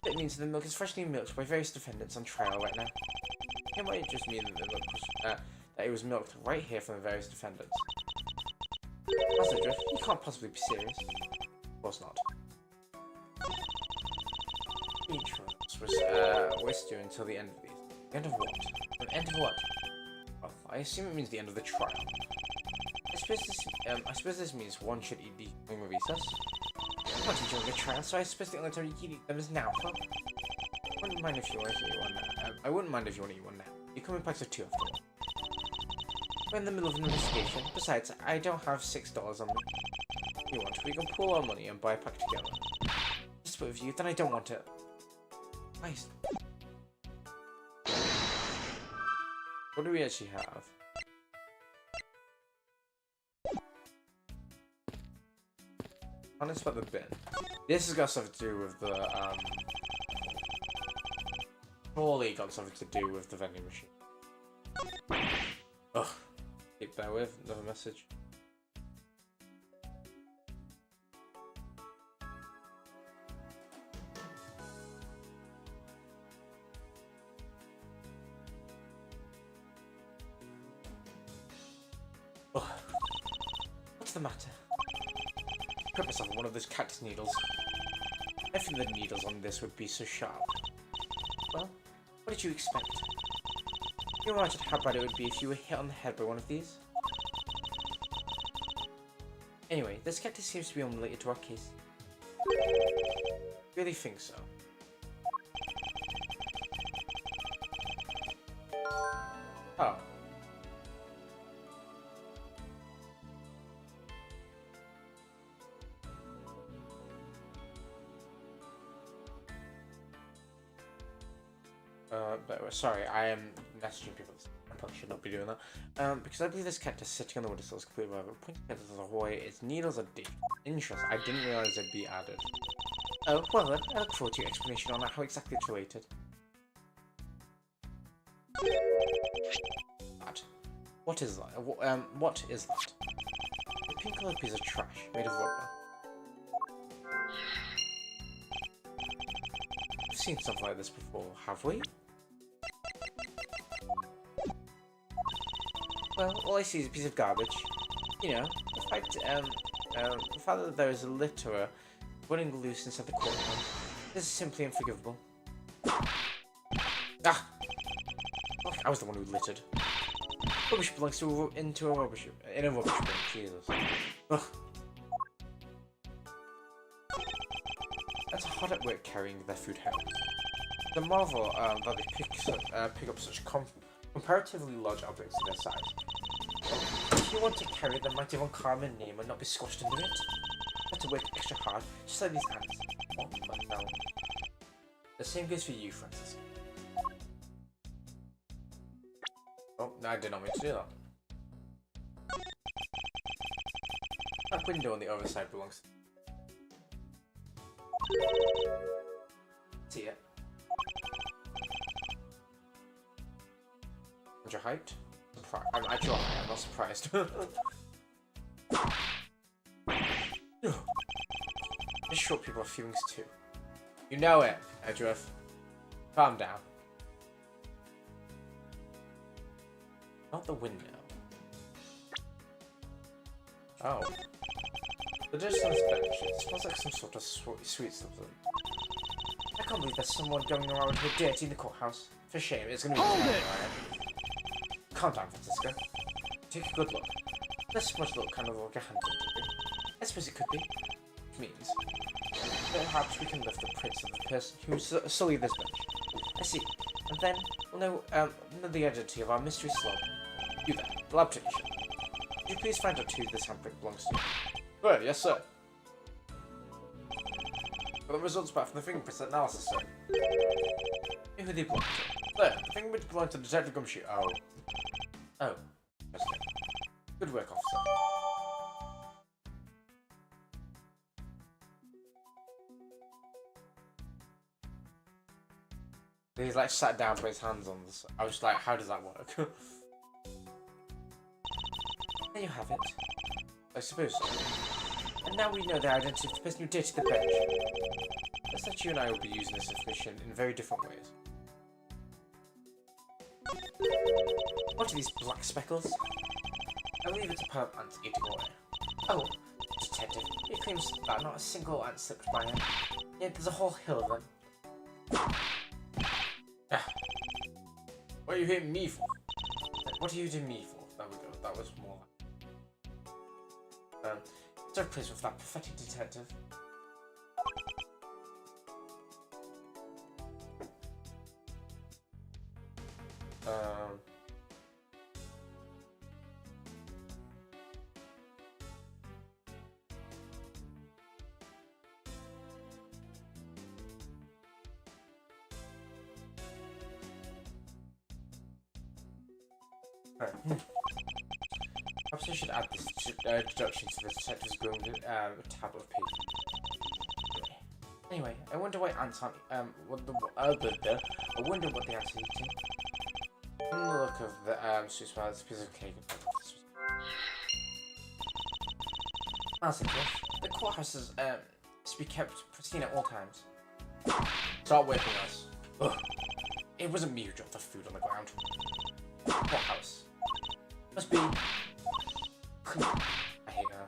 It means the milk is freshly milked by various defendants on trial right now. It might just mean that the milk was, that it was milked right here from the various defendants. That's it, Drift. You can't possibly be serious. Of course not. Insurance was due until the end of these. The end of what? The end of what? Well, I assume it means the end of the trial. I suppose this means one should eat these during recess. I'm not enjoying the trial, so I suppose the only time you can eat them is now. Well, I wouldn't mind if you want to eat one now. I wouldn't mind if you want to eat one now. You come in packs of 2 after all. We're in the middle of an investigation. Besides, I don't have $6 on me. If you want, we can pool our money and buy a pack together. Just with you, then I don't want it. Nice. What do we actually have? Honest about the bin. This has got something to do with the, surely got something to do with the vending machine. Ugh. Keep that with, another message. Ugh. What's the matter? Put myself on one of those cactus needles. I think the needles on this would be so sharp. Well, what did you expect? You imagined how bad it would be if you were hit on the head by one of these? Anyway, this cactus seems to be unrelated to our case. Really think so? Oh. Sorry, I am messaging people. I probably should not be doing that. Because I believe this cactus sitting on the windowsill is completely random. Pointing at the Hawaii, its needles are deep. Interesting. I didn't realize they'd be added. Oh, well then, I look forward to your explanation on how exactly it's related. That. What is that? What is that? A pink colored piece of trash made of rubber. We've seen something like this before, have we? Well, all I see is a piece of garbage. You know, the fact that there is a litterer running loose inside the courtroom. This is simply unforgivable. Ah! Oh, I was the one who littered. Rubbish belongs in a rubbish bin. Jesus. Ugh. That's hard at work carrying their food home. The marvel that they pick up such comparatively large objects of their size. If you want to carry them, might even carve a name and not be squashed into it. You have to work extra hard, just like these ants. Oh, but no. The same goes for you, Francis. Oh, no, I did not mean to do that. That window on the other side belongs. See it. And you're hyped? I'm actually I'm not surprised. These short people have feelings too. You know it, Edgeworth. Calm down. Not the window. Oh. The dish on this bench. It smells like some sort of sweet substance. I can't believe there's someone going around here dirty in the courthouse. For shame, it's gonna be Hold it! Right? Calm down, Francisco. Take a good look. This must look kind of like a hunting to you. I suppose it could be. It means perhaps we can lift the prints of the person who sullied this bench. I see. And then we'll know the identity of our mystery slob. You there, the lab technician. Could you please find out who this handprint belongs to? Good, yes sir. Got the results back from the fingerprints analysis, sir. Knew who they belong to. There, the fingerprints belong to Detective Gumshoe. Oh. Oh. Interesting. Good work, officer. He's like sat down, put his hands on this. I was like, how does that work? There you have it. I suppose so. And now we know the identity of the person who dated the bench. Looks like you and I will be using this information in very different ways. What are these black speckles? I believe it's a perp ant eating away. Oh, detective, he claims that not a single ant slipped by him. Yet there's a whole hill of them. What are you hitting me for? What are you hitting me for? There we go, that was more like... It's a place with that pathetic detective. Perhaps I should add this deduction to the detective's growing tab of paper. Anyway, I wonder why ants aren't I wonder what the ants are eating. From the look of the sweet smell, it's a piece of cake. As the courthouse is to be kept pristine at all times. Start working us. Ugh. It wasn't me who dropped the food on the ground. Courthouse. Must be. I hate her.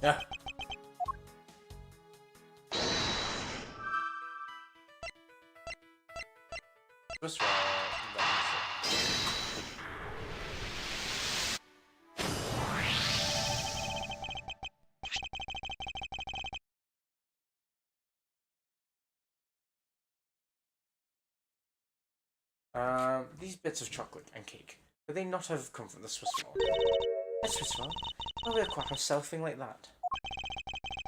Yeah. Just these bits of chocolate and cake, would they not have come from the Swiss roll? A Swiss roll? Why would a courthouse sell a thing like that?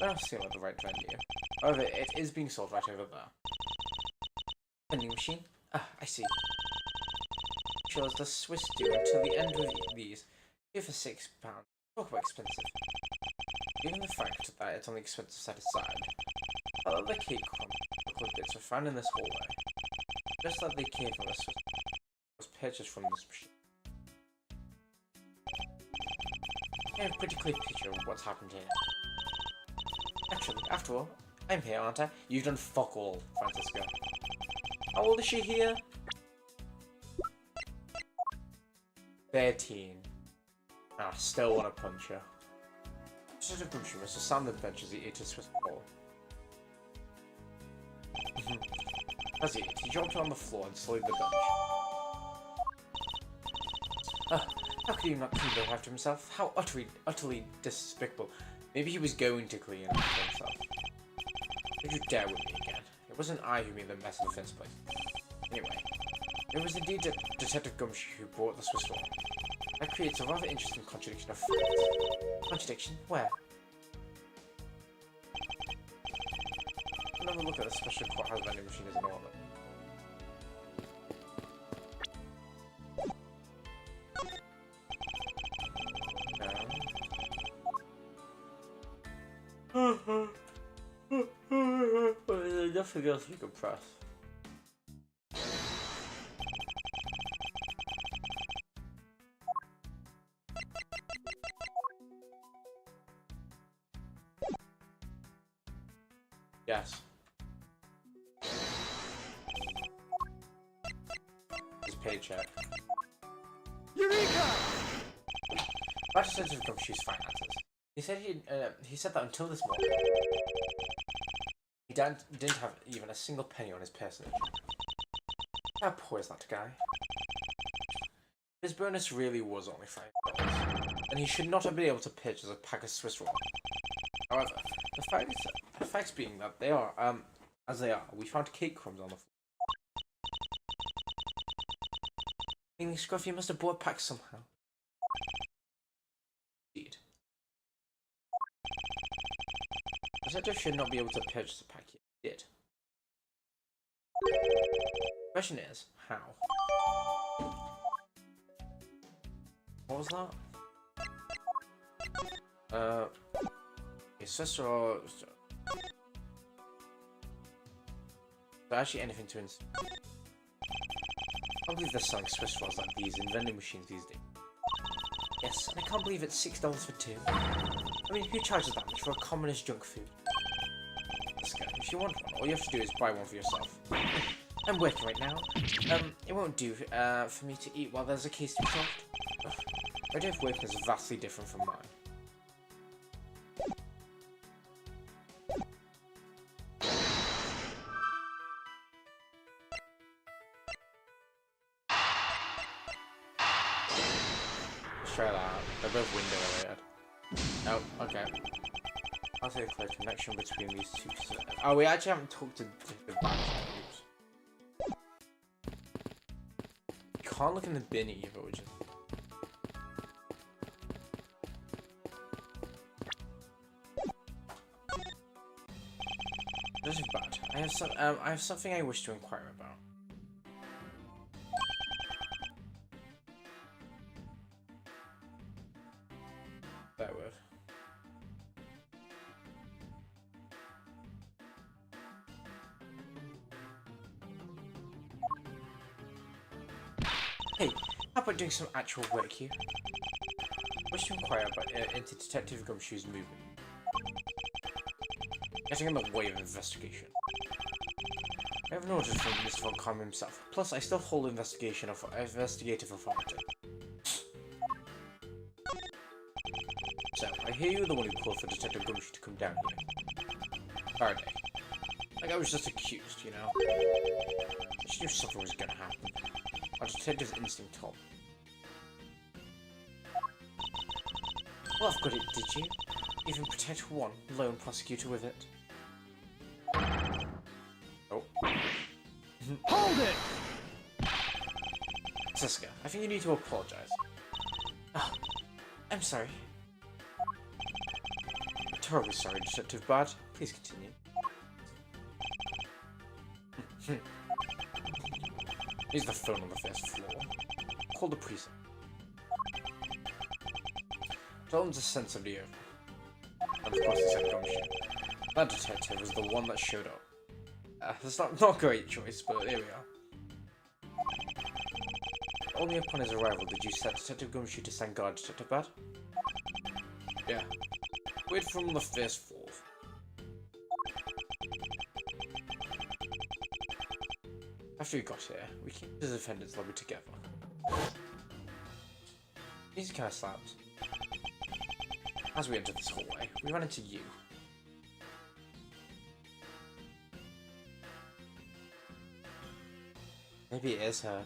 I don't seem like the right venue. However, it is being sold right over there. Vending machine? Ah, I see. Sure as the Swiss do until the end of these. Here for £6. Talk about expensive. Given the fact that it's on the expensive side aside, a lot of the cake chocolate bits are found in this hallway. Just like they came from the Swiss was purchased from this machine. I have a pretty clear picture of what's happened here. Actually, after all, I'm here, aren't I? You've done fuck all, Francisco. How old is she here? 13. I still want to punch her. Instead of punching her, so Sam the bench as he ate a Swiss ball. As he ate, he dropped her on the floor and slid the bench. How could he not clean it after himself? How utterly despicable. Maybe he was going to clean it after himself. Don't you dare with me again. It wasn't I who made the mess in the first place. Anyway, it was indeed Detective Gumshoe who brought the Swiss roll. That creates a rather interesting contradiction of facts. Contradiction? Where? Another look at the special courthouse vending machine is in order. There's nothing else we can press. Yes. paycheck. Eureka! Badger said to Gumshoe's finances. He said that until this morning, he didn't have even a single penny on his personage. How poor is that guy? His bonus really was only $5, and he should not have been able to purchase a pack of Swiss roll. However, the facts being that they are, as they are, we found cake crumbs on the floor. Meaning Scruffy must have bought a pack somehow. Indeed. The detective should not be able to purchase a pack yet. He did. The question is, how? What was that? His sister or... Is there actually anything to ins... I can't believe they're selling Swiss rolls like these in vending machines these days. Yes, and I can't believe it's $6 for two. I mean, who charges that much for a commonest junk food? If you want one, all you have to do is buy one for yourself. I'm working right now. It won't do for me to eat while there's a case to be solved. My day of working is vastly different from mine. Let's try that out. They're both window related. Oh, okay. I'll say a clear connection between these two. Oh, we actually haven't talked to the groups. You can't look in the bin either, which is... This is bad. I have something I wish to inquire about. Bear with. Hey, how about doing some actual work here? I wish to inquire about into Detective Gumshoe's movement. Getting in the way of investigation. I have noticed from Mr. Von Karm himself. Plus, I still hold investigative authority. So, I hear you were the one who called for Detective Gumshoe to come down here. Faraday. Like I was just accused, you know? I just knew something was gonna happen. Our detective's instinct told me. Well, I've got it, did you? Even protect one lone prosecutor with it. Oh. Hold it! Siska, I think you need to apologize. Oh, I'm sorry. Terribly sorry, Detective Bad. Please continue. Here's the phone on the first floor. Call the precinct. Tell them to send somebody over. And of course he said Gumshoe. That detective was the one that showed up. That's not a great choice, but there we are. Only upon his arrival did you set Detective Gumshoe to stand guard, Detective Bad? Yeah. Wait from the first floor. After we got here, we came to the defendant's lobby together. Music kind of slapped. As we entered this hallway, we ran into you. Maybe it is her.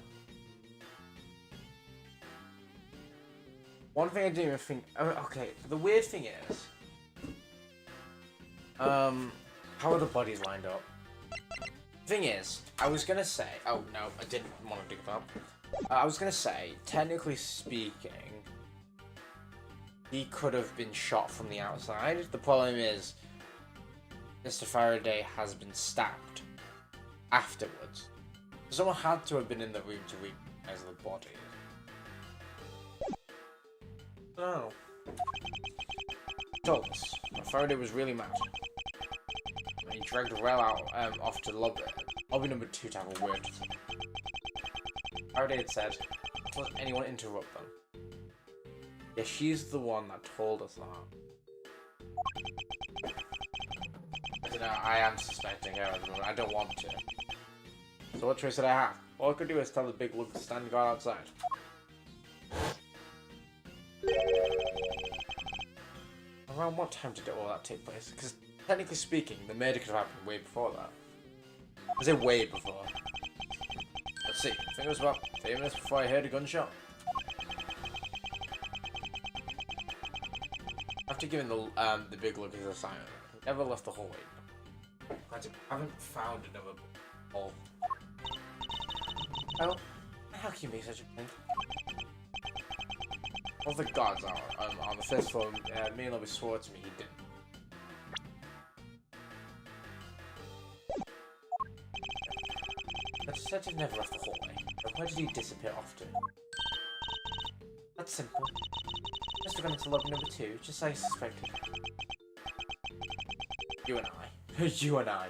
One thing I didn't even think... okay, the weird thing is... how are the bodies lined up? Thing is, I was gonna say... Oh, no, I didn't want to dig it up. I was gonna say, technically speaking, he could have been shot from the outside. The problem is, Mr. Faraday has been stabbed afterwards. Someone had to have been in the room to recognize the body. Oh. Told us, Faraday was really mad. And he dragged Rel out off to lobby number 2 to have a word with him. Faraday had said, don't let anyone interrupt them. Yeah, she's the one that told us that. I don't know, I am suspecting her at the moment. I don't want to. So what choice did I have? All I could do is tell the big lug to stand guard outside. Around what time did all that take place? Because technically speaking, the murder could have happened way before that. I say way before. Let's see. I think it was about 3 minutes before I heard a gunshot. After giving the big lug his assignment, he never left the hallway. I haven't found another hole. Oh, how can you be such a thing? All the guards are on the first floor. Me and Lobby swore to me he didn't. The detective never left the hallway. But where did he disappear off to? That's simple. Must have gone into lobby number 2, just as I suspected. You and I. You and I.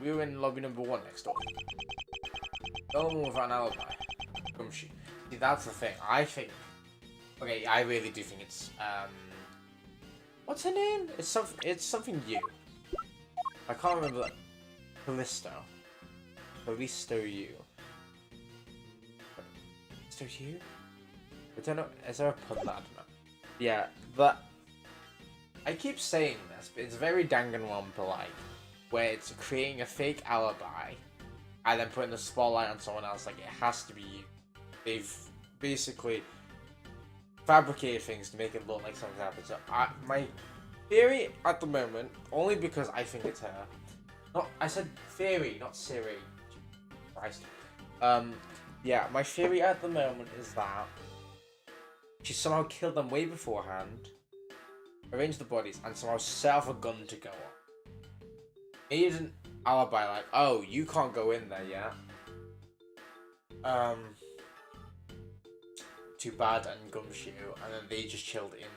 We were in lobby number 1 next door. No one without an alibi. Gumshoe. See, that's the thing. I think. Okay, I really do think it's what's her name? It's something you. I can't remember that. Callisto you. Callisto you? I don't know. Is there a pun that I don't know? Yeah, but I keep saying this, but it's very Danganronpa-like, where it's creating a fake alibi and then putting the spotlight on someone else. Like, it has to be you. They've basically fabricated things to make it look like something happened. So my theory at the moment, only because I think it's her. I said theory, not Siri. Christ. Yeah, my theory at the moment is that she somehow killed them way beforehand, arranged the bodies, and somehow set off a gun to go on. Made an alibi like, oh, you can't go in there yet. Too bad and Gumshoe, and then they just chilled in.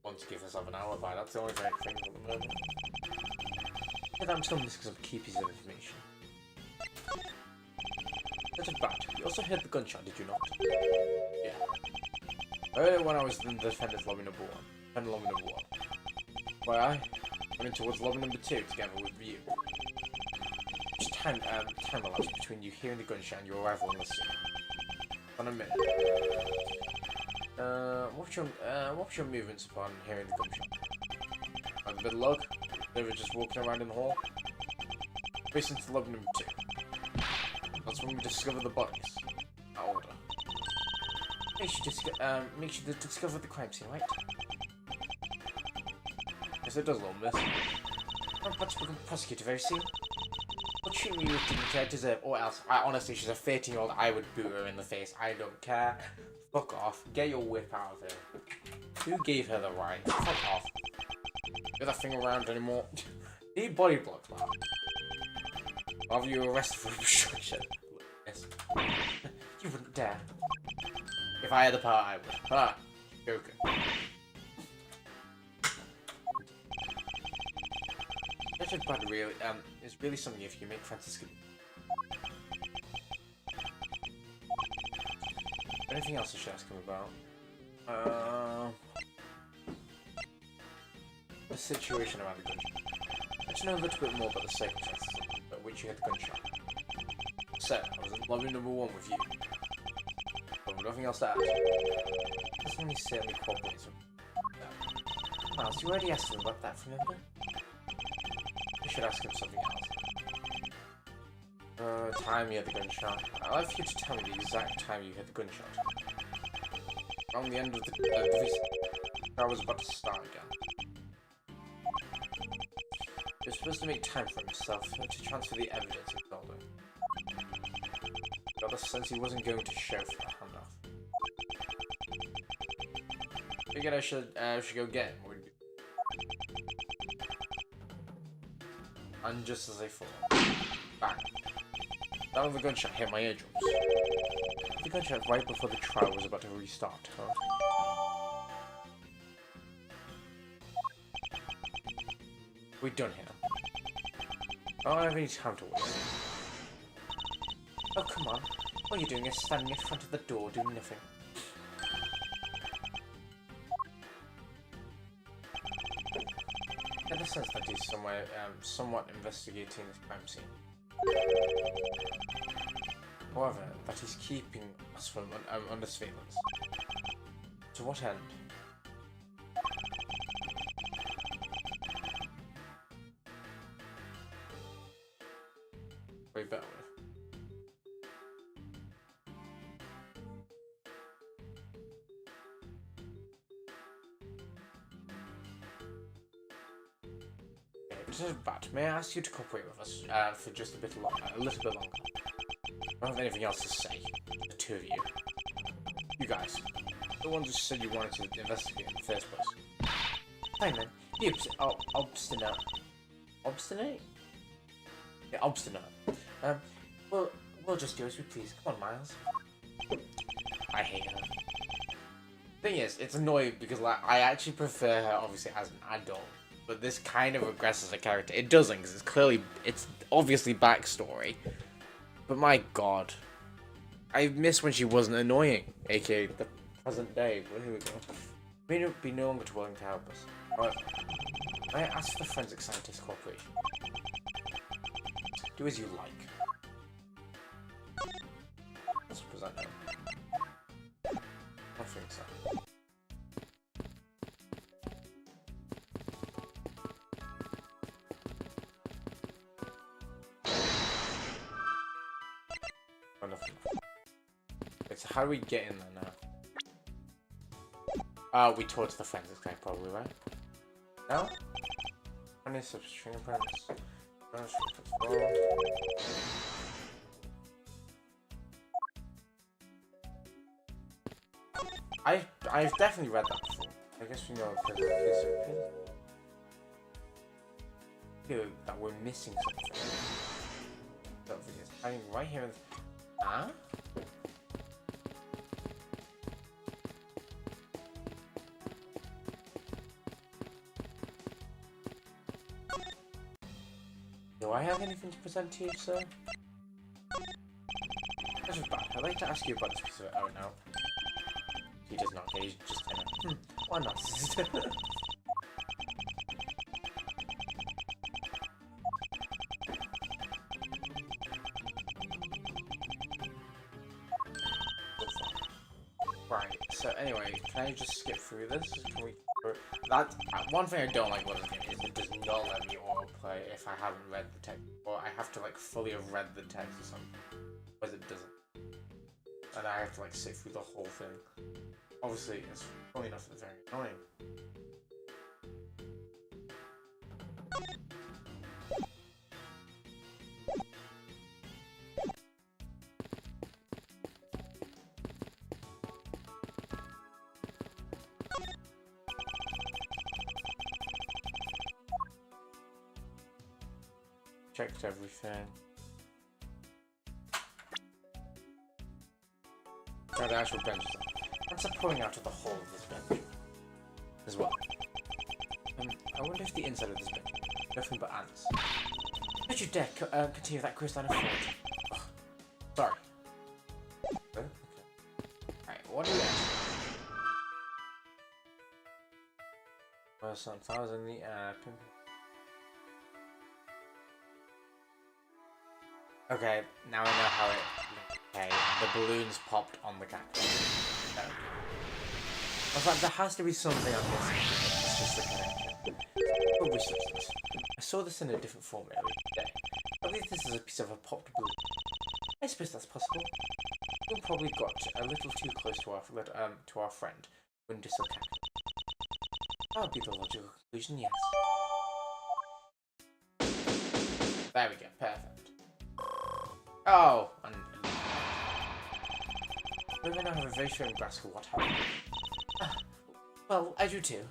Want to give herself an alibi. That's the only thing I think at the moment. I'm telling this because I'm key piece of information. That's a bad. You also heard the gunshot, did you not? Yeah. I heard it when I was in the defender's lobby number 1. Defender lobby number 1. Why I went in towards lobby number 2 together with you. Just time elapsed between you hearing the gunshot and your arrival on the scene. On a minute. What was your movements upon hearing the gunshot? A bit of luck? They were just walking around in the hall. Race into lobby number 2. That's when we discover the bodies. Out order. Make sure to discover the crime scene, right? Yes, it does, little miss. I'm about to become a prosecutor very soon. What treat me with dignity I deserve, or else. Honestly, she's a 13-year-old. I would boot her in the face. I don't care. Fuck off. Get your whip out of here. Who gave her the right? Fuck off. Get that thing around anymore. Need body block that. I'll have you arrested for obstruction. Yes. You wouldn't dare. If I had the power, I would. Ah, joking. Such a bad really it's really something if you make Francisco. Anything else I should ask him about? The situation around the gunshot. Let's know a little bit more about the circumstances at which you had the gunshot. So, I was in lobby number 1 with you. But with nothing else to add. This only certainly cooperates with that. Miles, you already asked him about that, remember? You should ask him something else. Time you had the gunshot. I'd like for you to tell me the exact time you had the gunshot. Around the end of the I was about to start again. He was supposed to make time for himself to transfer the evidence he told him. Got the sense he wasn't going to show for the handoff. Figured I should go get him. And just as I thought, bang! That was the gunshot hit my eardrums. The gunshot right before the trial was about to restart, huh? We're done here. I don't have any time to waste. Oh, come on. All you're doing is standing in front of the door doing nothing. I get the sense that he's somewhat investigating this crime scene. However, that is keeping us from under surveillance. To what end? Way better. This is bad. May I ask you to cooperate with us for just a little bit longer? I don't have anything else to say. The two of you. You guys. The ones who said you wanted to investigate in the first place. Fine then. You obstinate. Obstinate? Yeah, obstinate. We'll just do as we please. Come on, Miles. I hate her. Thing is, it's annoying because like I actually prefer her obviously as an adult. But this kind of regresses a character. It doesn't, because it's obviously backstory. But my god. I miss when she wasn't annoying, aka the present day. But here we go. May be no longer willing to help us. However, may I ask for forensic scientist cooperation? Do as you like. Let's present them. I think so. So how do we get in there now? We talked to the forensics guy probably, right? No? Any substring prints? I've definitely read that before. I guess we know that we're missing something. Something is hiding right here. Huh? Do I have anything to present to you, sir? That's just bad. I'd like to ask you about this piece of it. Oh no. He does not. He's just kind of. Why not? Right. So anyway, can I just skip through this? Can we? That one thing I don't like about this game is it does not let me autoplay if I haven't read the text, or I have to like fully have read the text or something, but it doesn't, and I have to like sit through the whole thing. Obviously, it's funny enough it's very annoying. Checked everything. Got the actual benches. Ants are pouring out of the hole of this bench as well. I wonder if the inside of this bench is nothing but ants. Don't you dare continue that coastline of thought. Oh, sorry. Okay. Alright, what do we have? Sunflowers in the air. Okay, now I know how it. Okay, the balloons popped on the cactus. I was like, there has to be something on this. It's just the connection. Probably substance. I saw this in a different form earlier today. I believe this is a piece of a popped balloon. I suppose that's possible. We probably got a little too close to our friend when dislocate. That would be the logical conclusion, yes. There we go, perfect. Oh, and we may now have a very strong grasp of what happened. Well, I do too.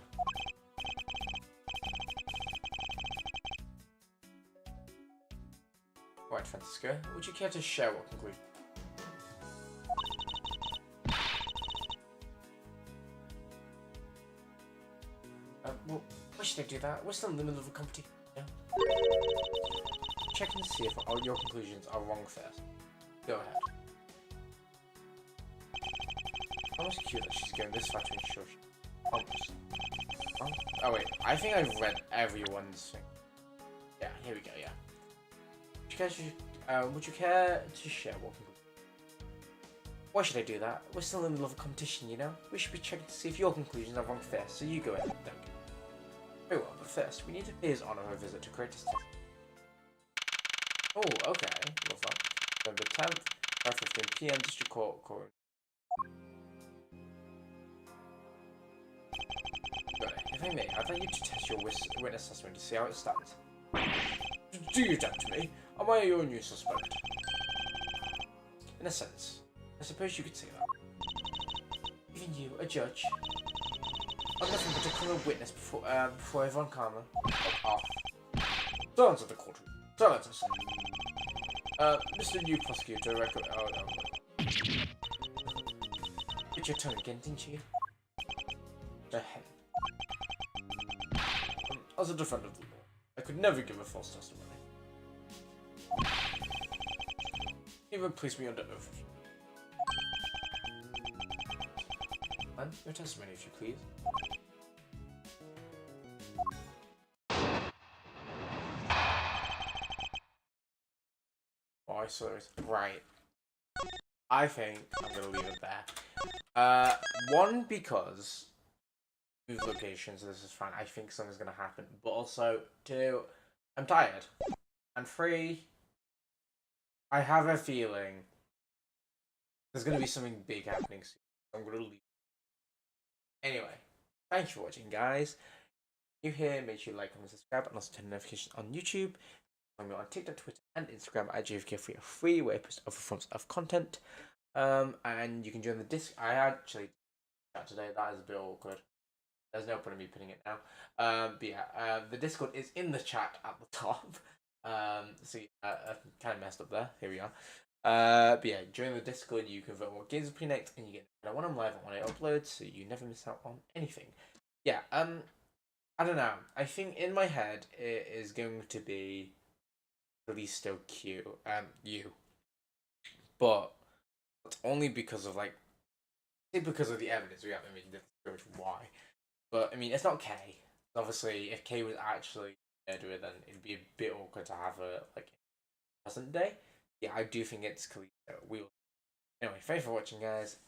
Right, Francisco, would you care to share what conclusion? Well, why should I do that? We're still in the middle of a competition. Yeah? Checking to see if your conclusions are wrong first. Go ahead. Almost cute that she's going this far to ensure she... Almost. Oh wait, I think I've read everyone's thing. Yeah, here we go, yeah. Would you care to share what? Why should I do that? We're still in the middle of a competition, you know? We should be checking to see if your conclusions are wrong first, so you go ahead, Doug. Very well, but first, we need to pay his honor a visit to Kratos' test. Oh, okay. Love that. November 10th, 5:15 PM, District Court. Good. If I may, I'd like you to test your witness assessment to see how it stands. Do you doubt me? Am I your new suspect? In a sense. I suppose you could say that. Even you, a judge. I'm nothing but a criminal witness before everyone calmer. Off. Silence at the courtroom. Silence, I say. Mr. New Prosecutor, bit your tongue again, didn't you? As a defender of the law, I could never give a false testimony. Even place me under oath. And your testimony, if you please. Oh, I saw it. Right. I think I'm gonna leave it there. One, because move locations, so this is fine. I think something's gonna happen. But also, two, I'm tired. And three, I have a feeling there's gonna be something big happening soon. I'm gonna leave. Anyway, thanks for watching, guys. If you're here, make sure you like, comment, subscribe, and also turn notifications on YouTube. Follow me on TikTok, Twitter, and Instagram at JFK for free, where I post other forms of content. And you can join the Discord. I actually chat today. That is a bit awkward. There's no point in me putting it now. But yeah, the Discord is in the chat at the top. So yeah, I kind of messed up there. Here we are. But yeah, join the Discord. You can vote what games to play next, and you get when I'm live when I upload, so you never miss out on anything. Yeah. I don't know. I think in my head it is going to be Callisto Q. You. But it's only because of because of the evidence we have. I mean, that's why. But I mean, it's not K. Obviously, if K was actually murderer, then it'd be a bit awkward to have a present day. Yeah, I do think it's Callisto. Anyway, thanks for watching, guys.